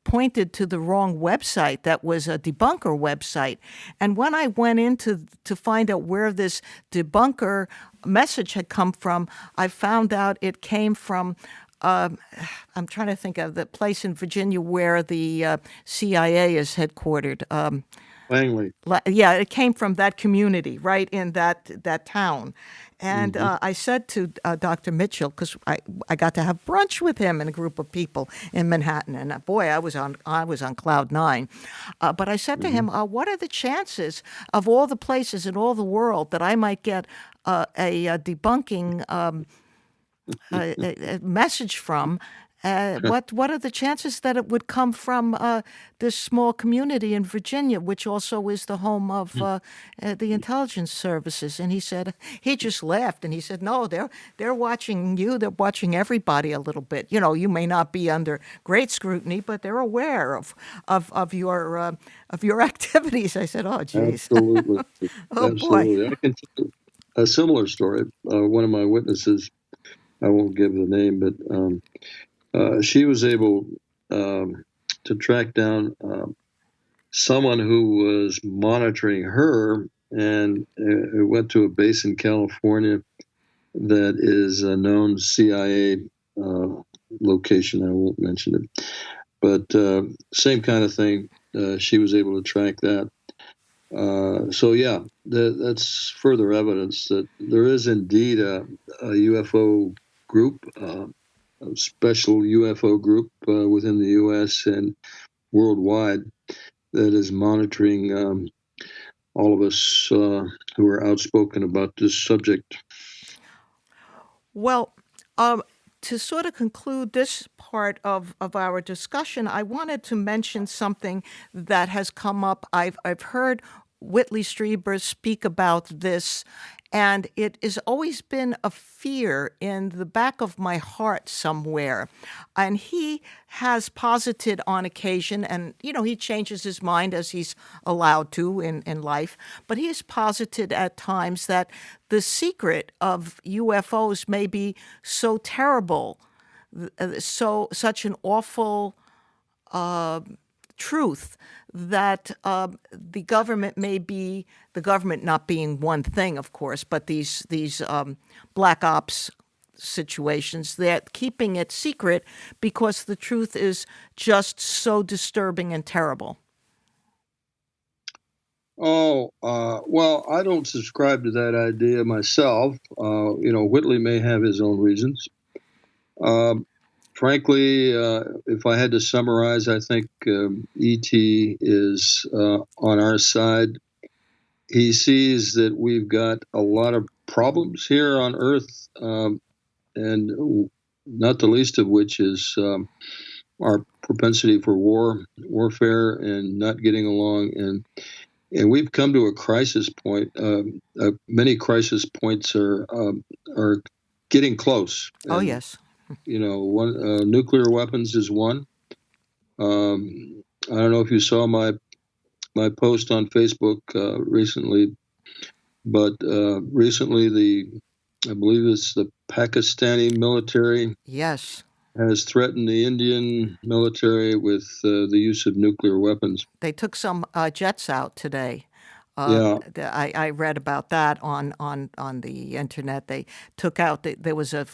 S2: pointed to the wrong website. That was a debunker website. And when I went in to find out where this debunker message had come from, I found out it came from I'm trying to think of the place in Virginia where the CIA is headquartered.
S3: Langley.
S2: Yeah, it came from that community, right in that town. And I said to Dr. Mitchell, because I got to have brunch with him and a group of people in Manhattan, and boy, I was on cloud nine. But I said to him, "What are the chances of all the places in all the world that I might get a debunking a message from? What are the chances that it would come from this small community in Virginia, which also is the home of the intelligence services?" And he just laughed, and he said, "No, they're watching you. They're watching everybody a little bit. You know, you may not be under great scrutiny, but they're aware of your activities." I said, "Oh, geez."
S3: Absolutely.
S2: Oh,
S3: Absolutely.
S2: boy.
S3: I can tell you a similar story. One of my witnesses, I won't give the name, but she was able to track down someone who was monitoring her, and went to a base in California that is a known CIA location. I won't mention it, but same kind of thing. She was able to track that. So yeah, that's further evidence that there is indeed a UFO group, a special UFO group within the U.S. and worldwide that is monitoring all of us who are outspoken about this subject.
S2: Well, to sort of conclude this part of our discussion, I wanted to mention something that has come up. I've heard Whitley Strieber speak about this, and it has always been a fear in the back of my heart somewhere. And he has posited on occasion, and he changes his mind as he's allowed to in life, but he has posited at times that the secret of UFOs may be so terrible, such an awful truth, that the government not being one thing, of course, but these black ops situations, that keeping it secret because the truth is just so disturbing and terrible.
S3: Oh, well, I don't subscribe to that idea myself. Whitley may have his own reasons. Frankly, if I had to summarize, I think E.T. is on our side. He sees that we've got a lot of problems here on Earth, and not the least of which is our propensity for warfare, and not getting along. And we've come to a crisis point. Many crisis points are getting close.
S2: Oh, yes.
S3: One nuclear weapons is one. I don't know if you saw my post on Facebook recently, but recently I believe it's the Pakistani military.
S2: Yes.
S3: Has threatened the Indian military with the use of nuclear weapons.
S2: They took some jets out today.
S3: Yeah.
S2: I read about that on the internet. They took out, there was a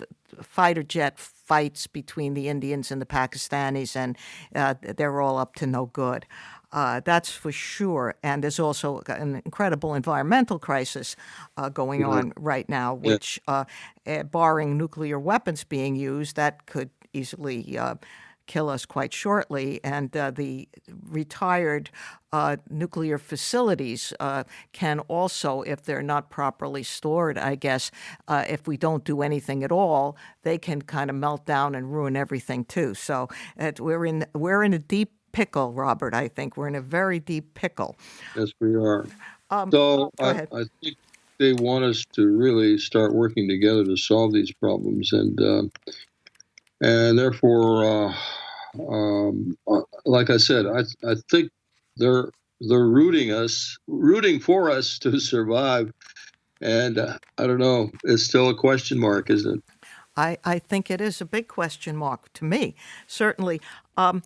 S2: fighter jet fights between the Indians and the Pakistanis, and they're all up to no good. That's for sure. And there's also an incredible environmental crisis going on right now, which, barring nuclear weapons being used, that could easily kill us quite shortly. And the retired nuclear facilities can also, if they're not properly stored, I guess, if we don't do anything at all, they can kind of melt down and ruin everything too. So we're in a deep pickle, Robert. I think we're in a very deep pickle.
S3: Yes, we are.
S2: Um,
S3: So
S2: Go ahead.
S3: I think they want us to really start working together to solve these problems, and therefore, like I said, I think they're rooting for us to survive, and I don't know. It's still a question mark, isn't it?
S2: I think it is a big question mark to me, certainly. Um,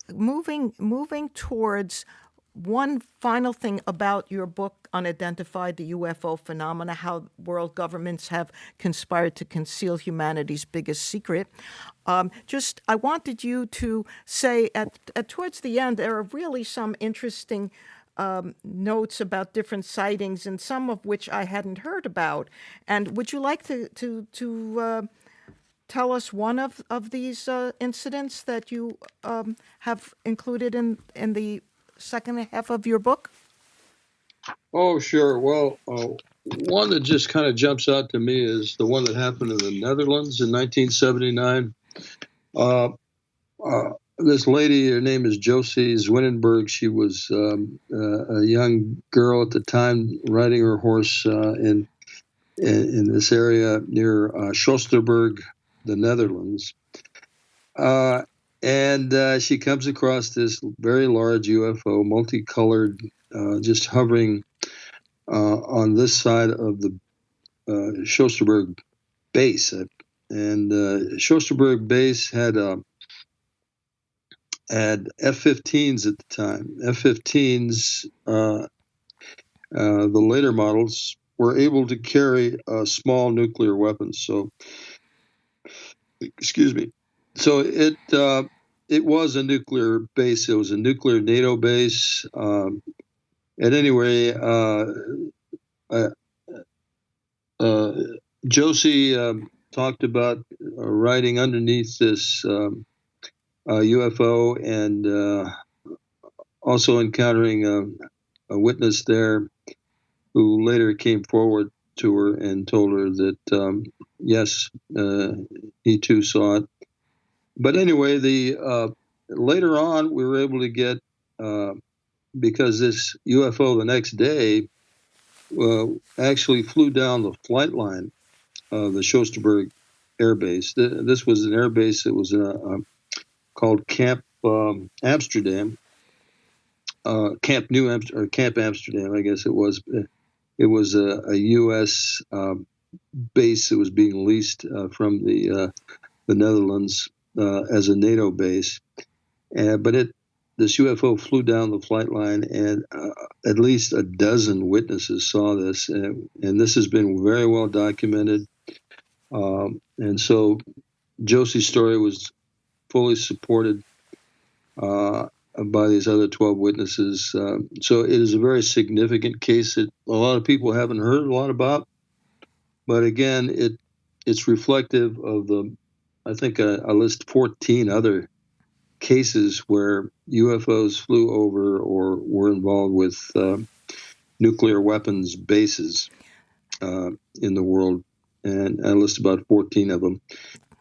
S2: moving towards one final thing about your book, Unidentified, the UFO Phenomena, How World Governments Have Conspired to Conceal Humanity's Biggest Secret. I wanted you to say towards the end, there are really some interesting notes about different sightings, and some of which I hadn't heard about. And would you like to tell us one of these incidents that you have included in the second half of your book?
S3: Oh, sure. Well, one that just kind of jumps out to me is the one that happened in the Netherlands in 1979. This lady, her name is Josie Zwinenberg. She was a young girl at the time, riding her horse in this area near Soesterberg, the Netherlands. And she comes across this very large UFO, multicolored, just hovering on this side of the Soesterberg base. And Soesterberg base had F-15s at the time. F-15s, the later models, were able to carry small nuclear weapons. So, excuse me. So it was a nuclear base. It was a nuclear NATO base. And anyway, Josie talked about riding underneath this UFO and also encountering a witness there who later came forward to her and told her that yes, he too saw it. But anyway, later on we were able to get because this UFO the next day actually flew down the flight line of the Soesterberg Air Base. This was an air base that was called Camp Amsterdam, Camp Camp Amsterdam, I guess it was. It was a U.S. Base that was being leased from the Netherlands as a NATO base, but this UFO flew down the flight line, and at least a dozen witnesses saw this, and this has been very well documented. And so Josie's story was fully supported by these other 12 witnesses. So it is a very significant case that a lot of people haven't heard a lot about. But again, it's reflective of I think I list 14 other cases where UFOs flew over or were involved with nuclear weapons bases in the world. And I list about 14 of them.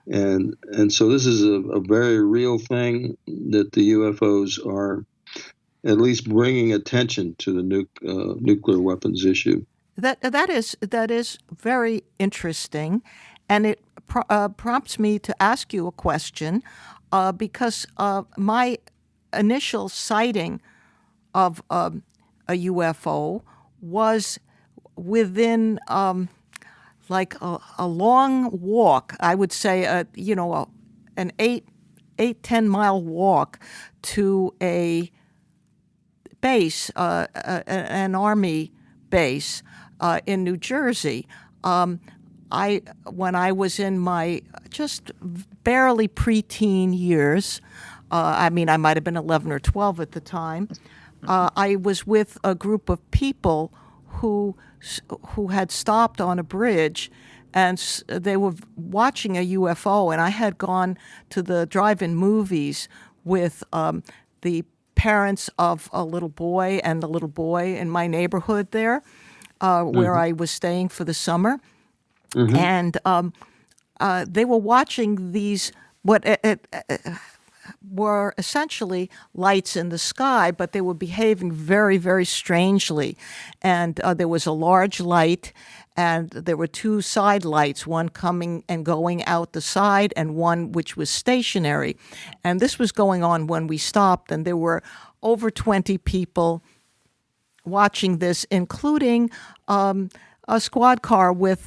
S3: And so this is a very real thing that the UFOs are at least bringing attention to the nuclear weapons issue.
S2: That is very interesting, and it prompts me to ask you a question because my initial sighting of a UFO was within like a long walk. I would say an 10 mile walk to a base, an army base in New Jersey. When I was in my just barely preteen years, I might have been 11 or 12 at the time, I was with a group of people who had stopped on a bridge, and they were watching a UFO, and I had gone to the drive-in movies with the parents of a little boy and the little boy in my neighborhood there, where I was staying for the summer. And they were watching these, were essentially lights in the sky, but they were behaving very, very strangely. And there was a large light, and there were two side lights, one coming and going out the side, and one which was stationary. And this was going on when we stopped, and there were over 20 people watching this, including a squad car with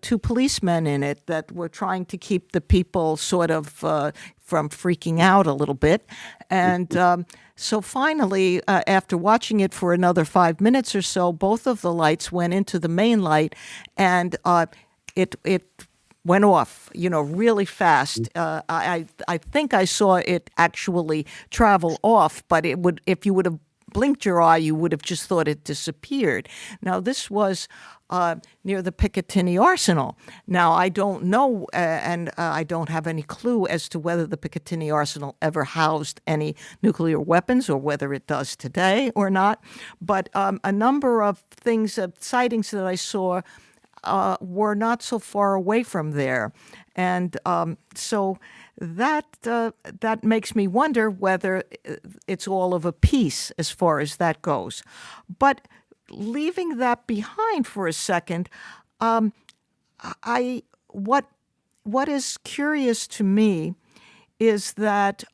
S2: two policemen in it that were trying to keep the people sort of from freaking out a little bit. And so finally, after watching it for another 5 minutes or so, both of the lights went into the main light, and it went off, really fast. I think I saw it actually travel off, but it would, if you would have blinked your eye, you would have just thought it disappeared. Now, this was near the Picatinny Arsenal. Now, I don't know, and I don't have any clue as to whether the Picatinny Arsenal ever housed any nuclear weapons or whether it does today or not. But a number of things, sightings that I saw were not so far away from there. And so that makes me wonder whether it's all of a piece as far as that goes. But leaving that behind for a second, what is curious to me is that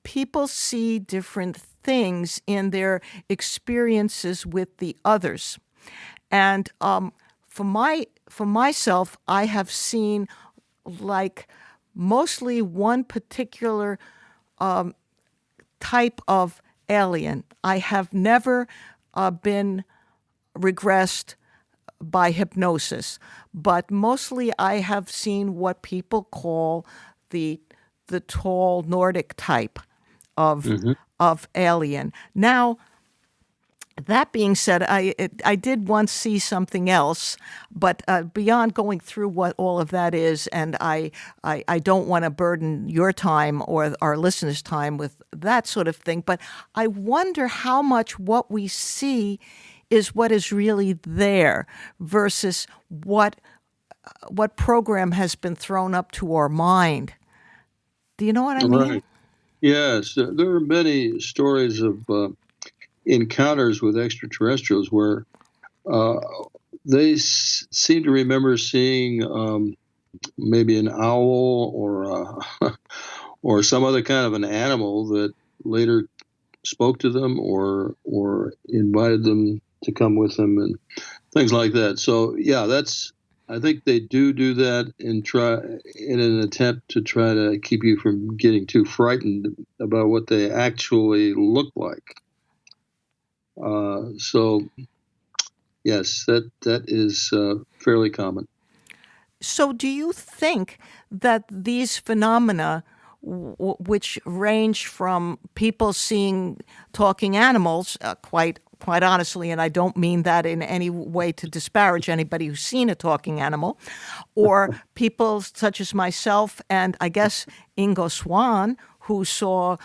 S2: people see different things in their experiences with the others. And for myself, I have seen like mostly one particular type of alien. I have never been regressed by hypnosis, but mostly I have seen what people call the tall Nordic type of alien. Now, that being said, I did once see something else, but beyond going through what all of that is, and I don't want to burden your time or our listeners' time with that sort of thing, but I wonder how much what we see is what is really there versus what program has been thrown up to our mind. Do you know what I mean?
S3: Right. Yes, there are many stories of encounters with extraterrestrials where they seem to remember seeing maybe an owl or some other kind of an animal that later spoke to them or invited them to come with them and things like that. So yeah, I think they do that in an attempt to try to keep you from getting too frightened about what they actually look like. So yes, that is fairly common.
S2: So do you think that these phenomena, which range from people seeing talking animals, quite honestly, and I don't mean that in any way to disparage anybody who's seen a talking animal, or people such as myself and I guess Ingo Swann, who saw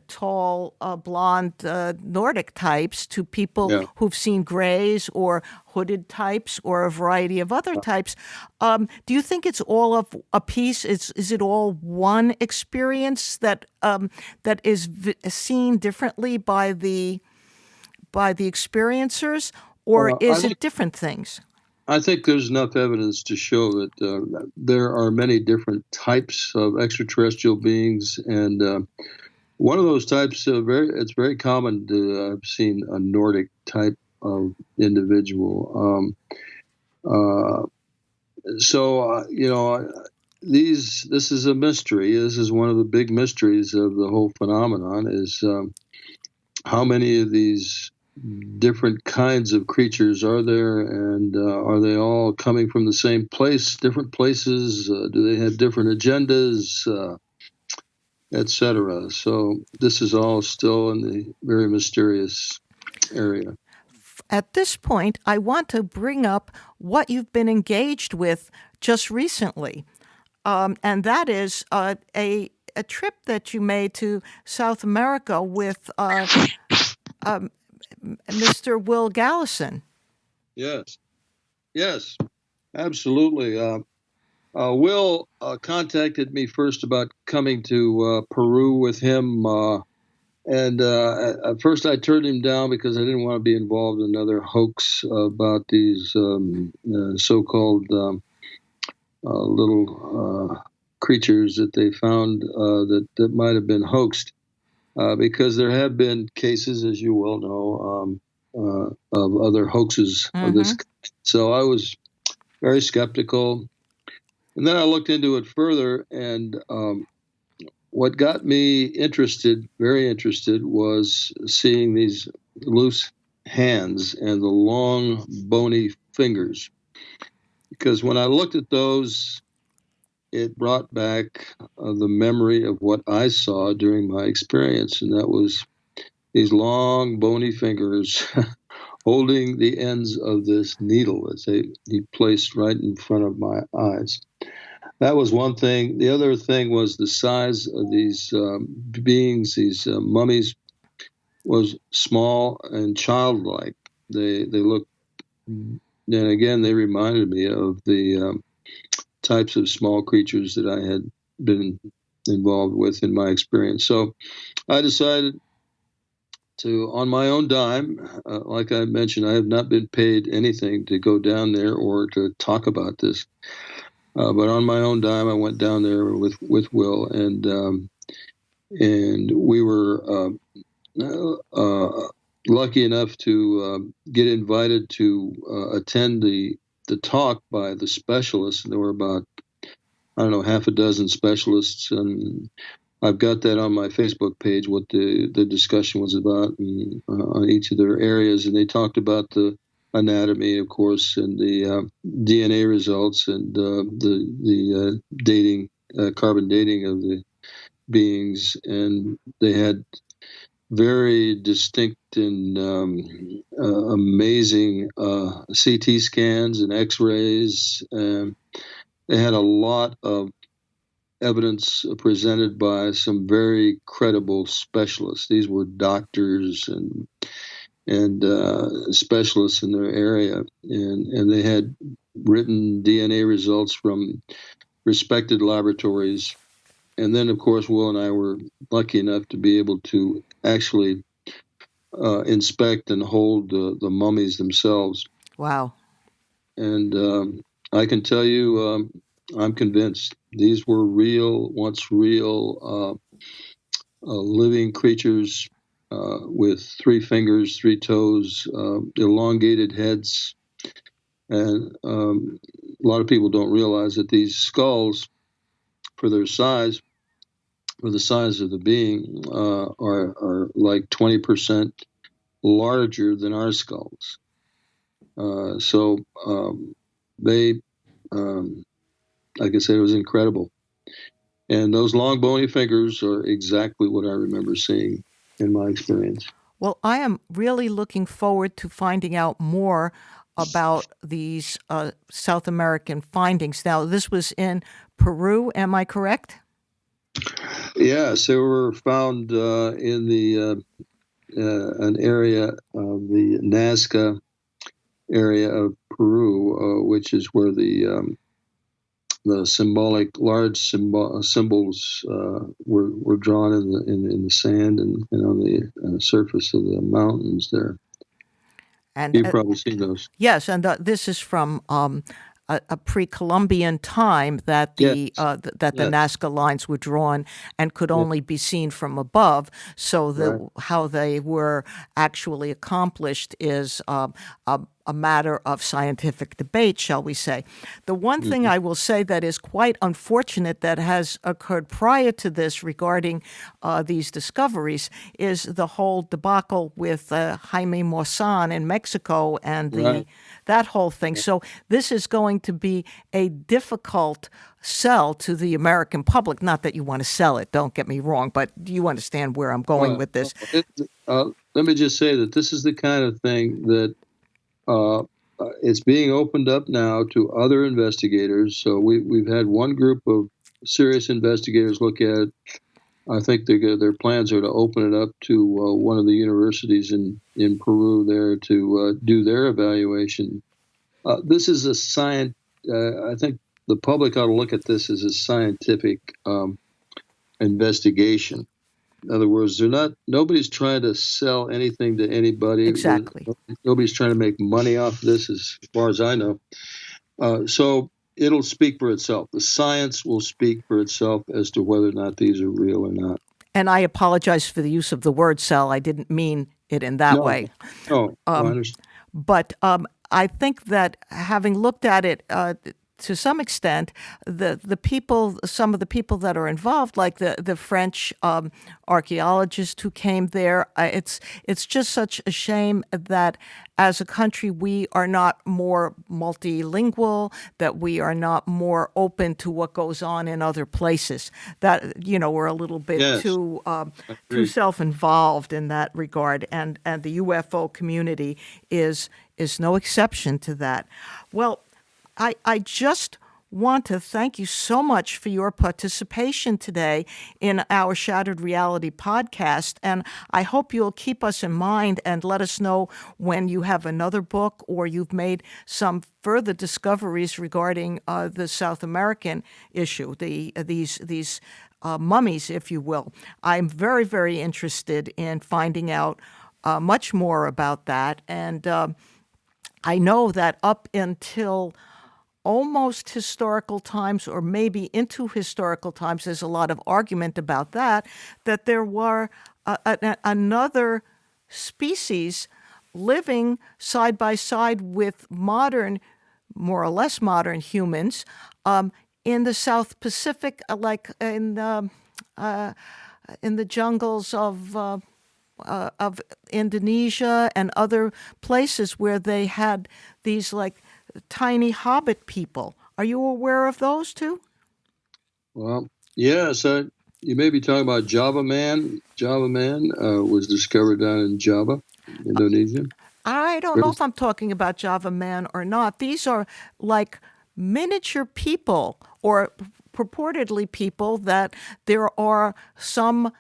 S2: tall, blonde Nordic types, to people who've seen grays or hooded types or a variety of other types. Do you think it's all of a piece? Is it all one experience that is seen differently by the experiencers, or is it different things?
S3: I think there's enough evidence to show that there are many different types of extraterrestrial beings, and one of those types, it's very common to have seen a Nordic type of individual. This is a mystery. This is one of the big mysteries of the whole phenomenon, is how many of these different kinds of creatures are there, and are they all coming from the same place, different places? Do they have different agendas? Etc. So this is all still in the very mysterious area.
S2: At this point, I want to bring up what you've been engaged with just recently, and that is a trip that you made to South America with Mr. Will Gallison.
S3: Yes, absolutely. Will contacted me first about coming to Peru with him. And at first I turned him down because I didn't want to be involved in another hoax about these so-called little creatures that they found that might have been hoaxed. Because there have been cases, as you well know, of other hoaxes of this. So I was very skeptical. And then I looked into it further, and what got me very interested, was seeing these loose hands and the long, bony fingers. Because when I looked at those, it brought back the memory of what I saw during my experience, and that was these long, bony fingers holding the ends of this needle that he placed right in front of my eyes. That was one thing. The other thing was the size of these beings, these mummies, was small and childlike. They looked, and again, they reminded me of the types of small creatures that I had been involved with in my experience. So I decided to, on my own dime, like I mentioned, I have not been paid anything to go down there or to talk about this. But on my own dime, I went down there with Will, and we were lucky enough to get invited to attend the talk by the specialists. And there were about, I don't know, half a dozen specialists, and I've got that on my Facebook page, what the discussion was about, and, on each of their areas. And they talked about the anatomy, of course, and the DNA results, and the dating, carbon dating of the beings. And they had very distinct and amazing CT scans and X-rays. They had a lot of evidence presented by some very credible specialists. These were doctors and specialists in their area, and they had written DNA results from respected laboratories. And then, of course, Will and I were lucky enough to be able to actually inspect and hold the mummies themselves.
S2: Wow.
S3: And I can tell you, I'm convinced these were once real living creatures with 3 fingers, 3 toes, elongated heads. And a lot of people don't realize that these skulls, for their size, for the size of the being, are like 20% larger than our skulls. So they, like I said, it was incredible. And those long bony fingers are exactly what I remember seeing in my experience.
S2: Well, I am really looking forward to finding out more about these South American findings. Now, this was in Peru, am I correct?
S3: Yes, they were found in the an area of the Nazca area of Peru, which is where the symbolic large symbols were drawn in the sand and on the surface of the mountains there.
S2: And
S3: you've probably seen those.
S2: Yes, and this is from a pre-Columbian time that the Nazca lines were drawn and could only be seen from above. So how they were actually accomplished is a matter of scientific debate, shall we say. The one thing I will say that is quite unfortunate that has occurred prior to this regarding these discoveries is the whole debacle with Jaime Maussan in Mexico and that whole thing. So this is going to be a difficult sell to the American public. Not that you want to sell it, don't get me wrong, but do you understand where I'm going with this?
S3: Let me just say that this is the kind of thing that it's being opened up now to other investigators. So we've had one group of serious investigators look at it. I think their plans are to open it up to one of the universities in Peru there to do their evaluation. This is a science. I think the public ought to look at this as a scientific investigation. In other words, nobody's trying to sell anything to anybody.
S2: Exactly.
S3: Nobody's trying to make money off this, as far as I know. So it'll speak for itself. The science will speak for itself as to whether or not these are real or not.
S2: And I apologize for the use of the word sell. I didn't mean it in that way.
S3: No, I understand.
S2: But I think that having looked at it to some extent, some of the people that are involved, like the French archaeologist who came there, it's just such a shame that as a country we are not more multilingual, that we are not more open to what goes on in other places. That we're a little bit too self-involved in that regard, and the UFO community is no exception to that. Well, I just want to thank you so much for your participation today in our Shattered Reality podcast, and I hope you'll keep us in mind and let us know when you have another book or you've made some further discoveries regarding the South American issue, these mummies, if you will. I'm very, very interested in finding out much more about that, and I know that up until almost historical times, or maybe into historical times, there's a lot of argument about that there were another species living side by side with modern, more or less modern humans in the South Pacific, like in the jungles of Indonesia and other places where they had these like tiny hobbit people. Are you aware of those too?
S3: Well, yes. You may be talking about Java Man. Java Man was discovered down in Java, Indonesia.
S2: I don't know if I'm talking about Java Man or not. These are like miniature people, or purportedly people that there are some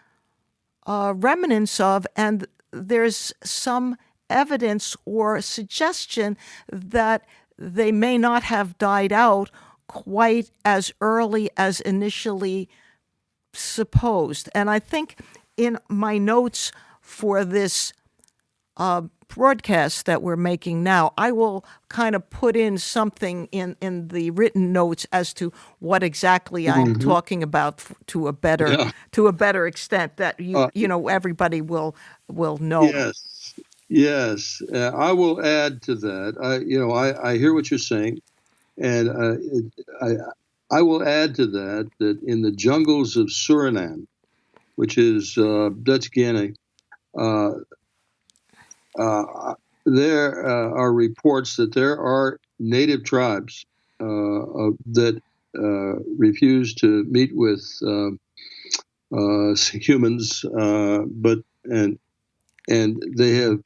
S2: remnants of, and there's some evidence or suggestion that they may not have died out quite as early as initially supposed. And I think in my notes for this broadcast that we're making now, I will kind of put in something in the written notes as to what exactly I'm talking about to a better extent that everybody will know.
S3: Yes. I will add to that. I hear what you're saying, and I will add to that in the jungles of Suriname, which is Dutch Guiana, there are reports that there are native tribes that refuse to meet with humans, and they have.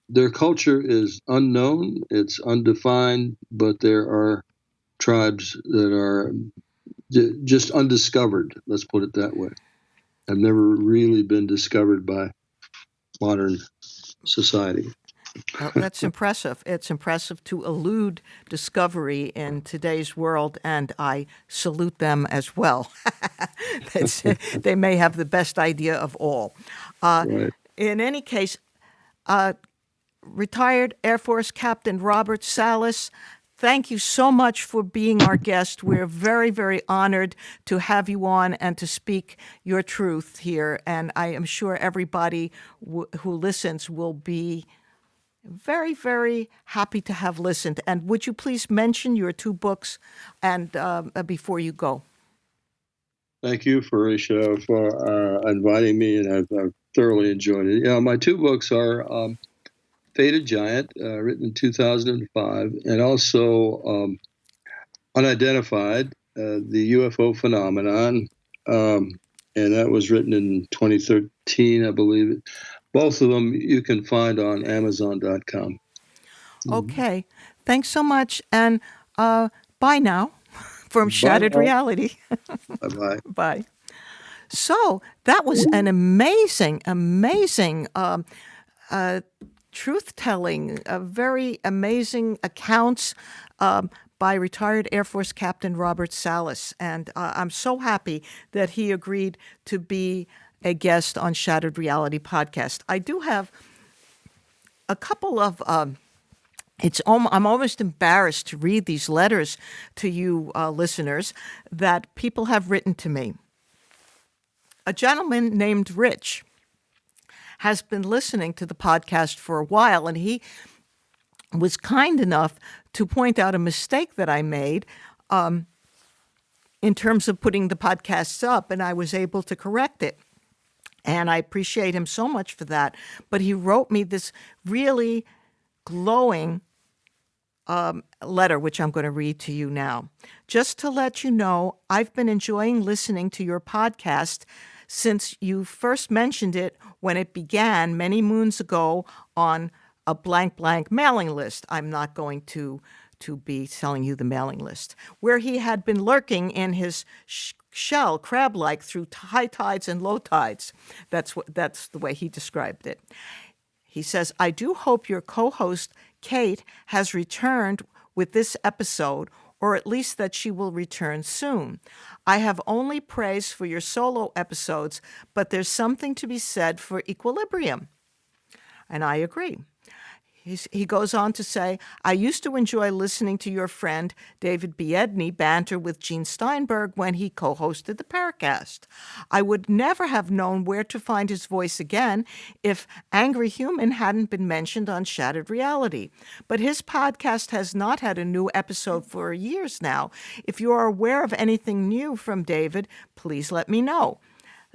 S3: Their culture is unknown, it's undefined, but there are tribes that are just undiscovered, let's put it that way. Have never really been discovered by modern society.
S2: Well, that's impressive. It's impressive to elude discovery in today's world, and I salute them as well. They may have the best idea of all.
S3: Right.
S2: In any case, retired Air Force Captain Robert Salas, thank you so much for being our guest. We're very, very honored to have you on and to speak your truth here. And I am sure everybody who listens will be very, very happy to have listened. And would you please mention your two books and before you go?
S3: Thank you, Fahrusha, for inviting me, and I've thoroughly enjoyed it. Yeah, my two books are Faded Giant, written in 2005, and also Unidentified, the UFO Phenomenon, and that was written in 2013, I believe. Both of them you can find on Amazon.com.
S2: Okay. Thanks so much, and bye now from Shattered Reality.
S3: Bye-bye.
S2: Bye. So that was an amazing truth-telling, very amazing accounts by retired Air Force Captain Robert Salas. And I'm so happy that he agreed to be a guest on Shattered Reality Podcast. I do have a couple of I'm almost embarrassed to read these letters to you listeners that people have written to me. A gentleman named Rich has been listening to the podcast for a while, and he was kind enough to point out a mistake that I made in terms of putting the podcasts up, and I was able to correct it. And I appreciate him so much for that. But he wrote me this really glowing letter, which I'm going to read to you now. Just to let you know, I've been enjoying listening to your podcast since you first mentioned it when it began many moons ago on a blank mailing list. I'm not going to be telling you the mailing list, where he had been lurking in his shell, crab-like, through high tides and low tides. That's the way he described it. He says, I do hope your co-host, Kate, has returned with this episode, or at least that she will return soon. I have only praise for your solo episodes, but there's something to be said for equilibrium. And I agree. He goes on to say, I used to enjoy listening to your friend David Biedney banter with Gene Steinberg when he co-hosted the Paracast. I would never have known where to find his voice again if Angry Human hadn't been mentioned on Shattered Reality. But his podcast has not had a new episode for years now. If you are aware of anything new from David, please let me know.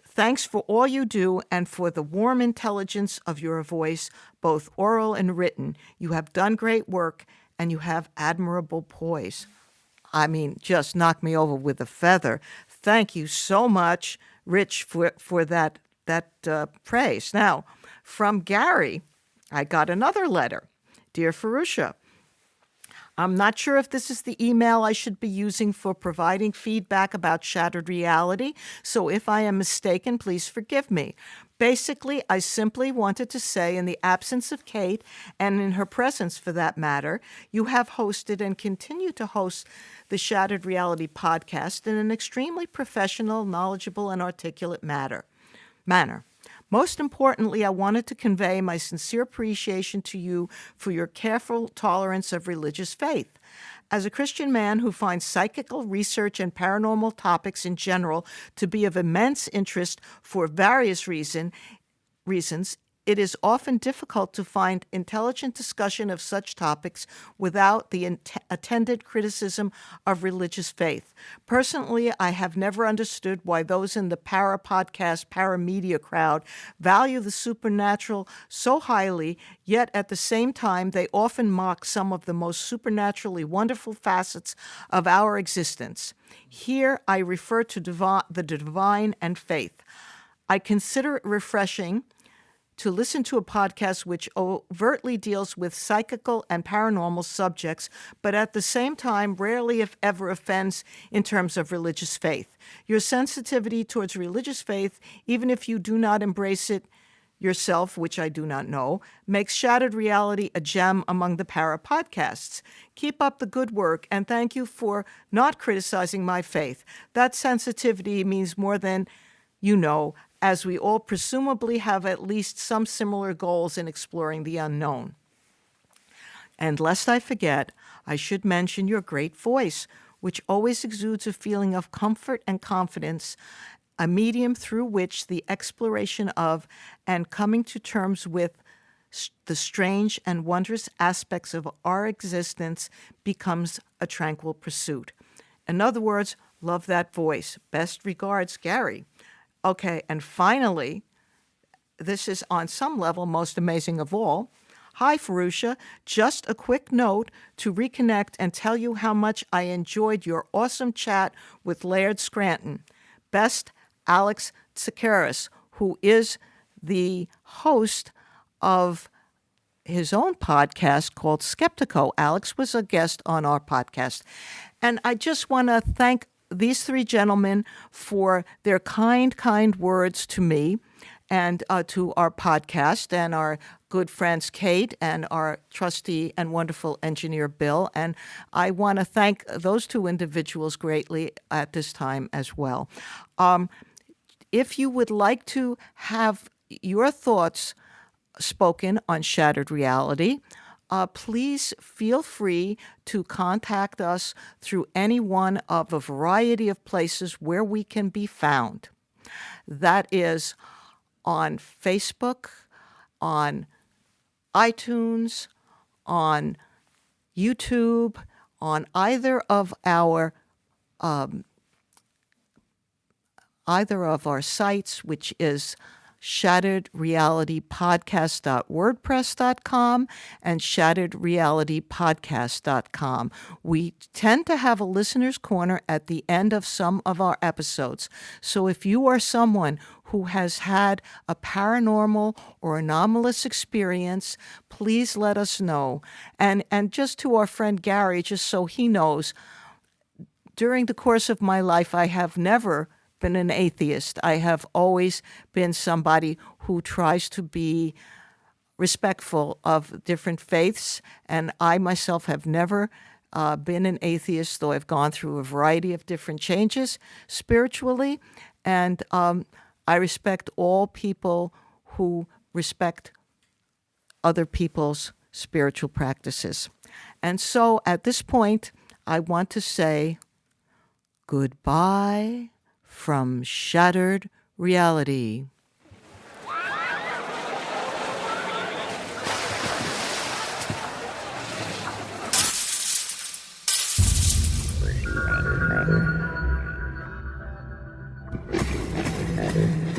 S2: Thanks for all you do and for the warm intelligence of your voice, both oral and written. You have done great work and you have admirable poise. I mean, just knock me over with a feather. Thank you so much, Rich, for that praise. Now, from Gary, I got another letter. Dear Fahrusha, I'm not sure if this is the email I should be using for providing feedback about Shattered Reality, so if I am mistaken, please forgive me. Basically, I simply wanted to say, in the absence of Kate, and in her presence for that matter, you have hosted and continue to host the Shattered Reality podcast in an extremely professional, knowledgeable, and articulate manner. Most importantly, I wanted to convey my sincere appreciation to you for your careful tolerance of religious faith. As a Christian man who finds psychical research and paranormal topics in general to be of immense interest for various reasons, it is often difficult to find intelligent discussion of such topics without the attendant criticism of religious faith. Personally, I have never understood why those in the para-podcast, para-media crowd value the supernatural so highly, yet at the same time they often mock some of the most supernaturally wonderful facets of our existence. Here I refer to the divine and faith. I consider it refreshing to listen to a podcast which overtly deals with psychical and paranormal subjects, but at the same time rarely, if ever, offends in terms of religious faith. Your sensitivity towards religious faith, even if you do not embrace it yourself, which I do not know, makes Shattered Reality a gem among the para podcasts. Keep up the good work, and thank you for not criticizing my faith. That sensitivity means more than you know, as we all presumably have at least some similar goals in exploring the unknown. And lest I forget, I should mention your great voice, which always exudes a feeling of comfort and confidence, a medium through which the exploration of and coming to terms with the strange and wondrous aspects of our existence becomes a tranquil pursuit. In other words, love that voice. Best regards, Gary. Okay, and finally, this is on some level most amazing of all. Hi, Fahrusha. Just a quick note to reconnect and tell you how much I enjoyed your awesome chat with Laird Scranton. Best, Alex Tsakaris, who is the host of his own podcast called Skeptico. Alex was a guest on our podcast. And I just want to thank these three gentlemen for their kind words to me and to our podcast and our good friends Kate and our trusty and wonderful engineer Bill. And I want to thank those two individuals greatly at this time as well. If you would like to have your thoughts spoken on Shattered Reality, please feel free to contact us through any one of a variety of places where we can be found. That is on Facebook, on iTunes, on YouTube, on either of our sites, which is shatteredrealitypodcast.wordpress.com and shatteredrealitypodcast.com. We tend to have a listener's corner at the end of some of our episodes. So if you are someone who has had a paranormal or anomalous experience, please let us know. And just to our friend Gary, just so he knows, during the course of my life, I have never been an atheist. I have always been somebody who tries to be respectful of different faiths, and I myself have never been an atheist, though I've gone through a variety of different changes spiritually, and I respect all people who respect other people's spiritual practices. And so at this point, I want to say goodbye from Shattered Reality.
S4: Matter.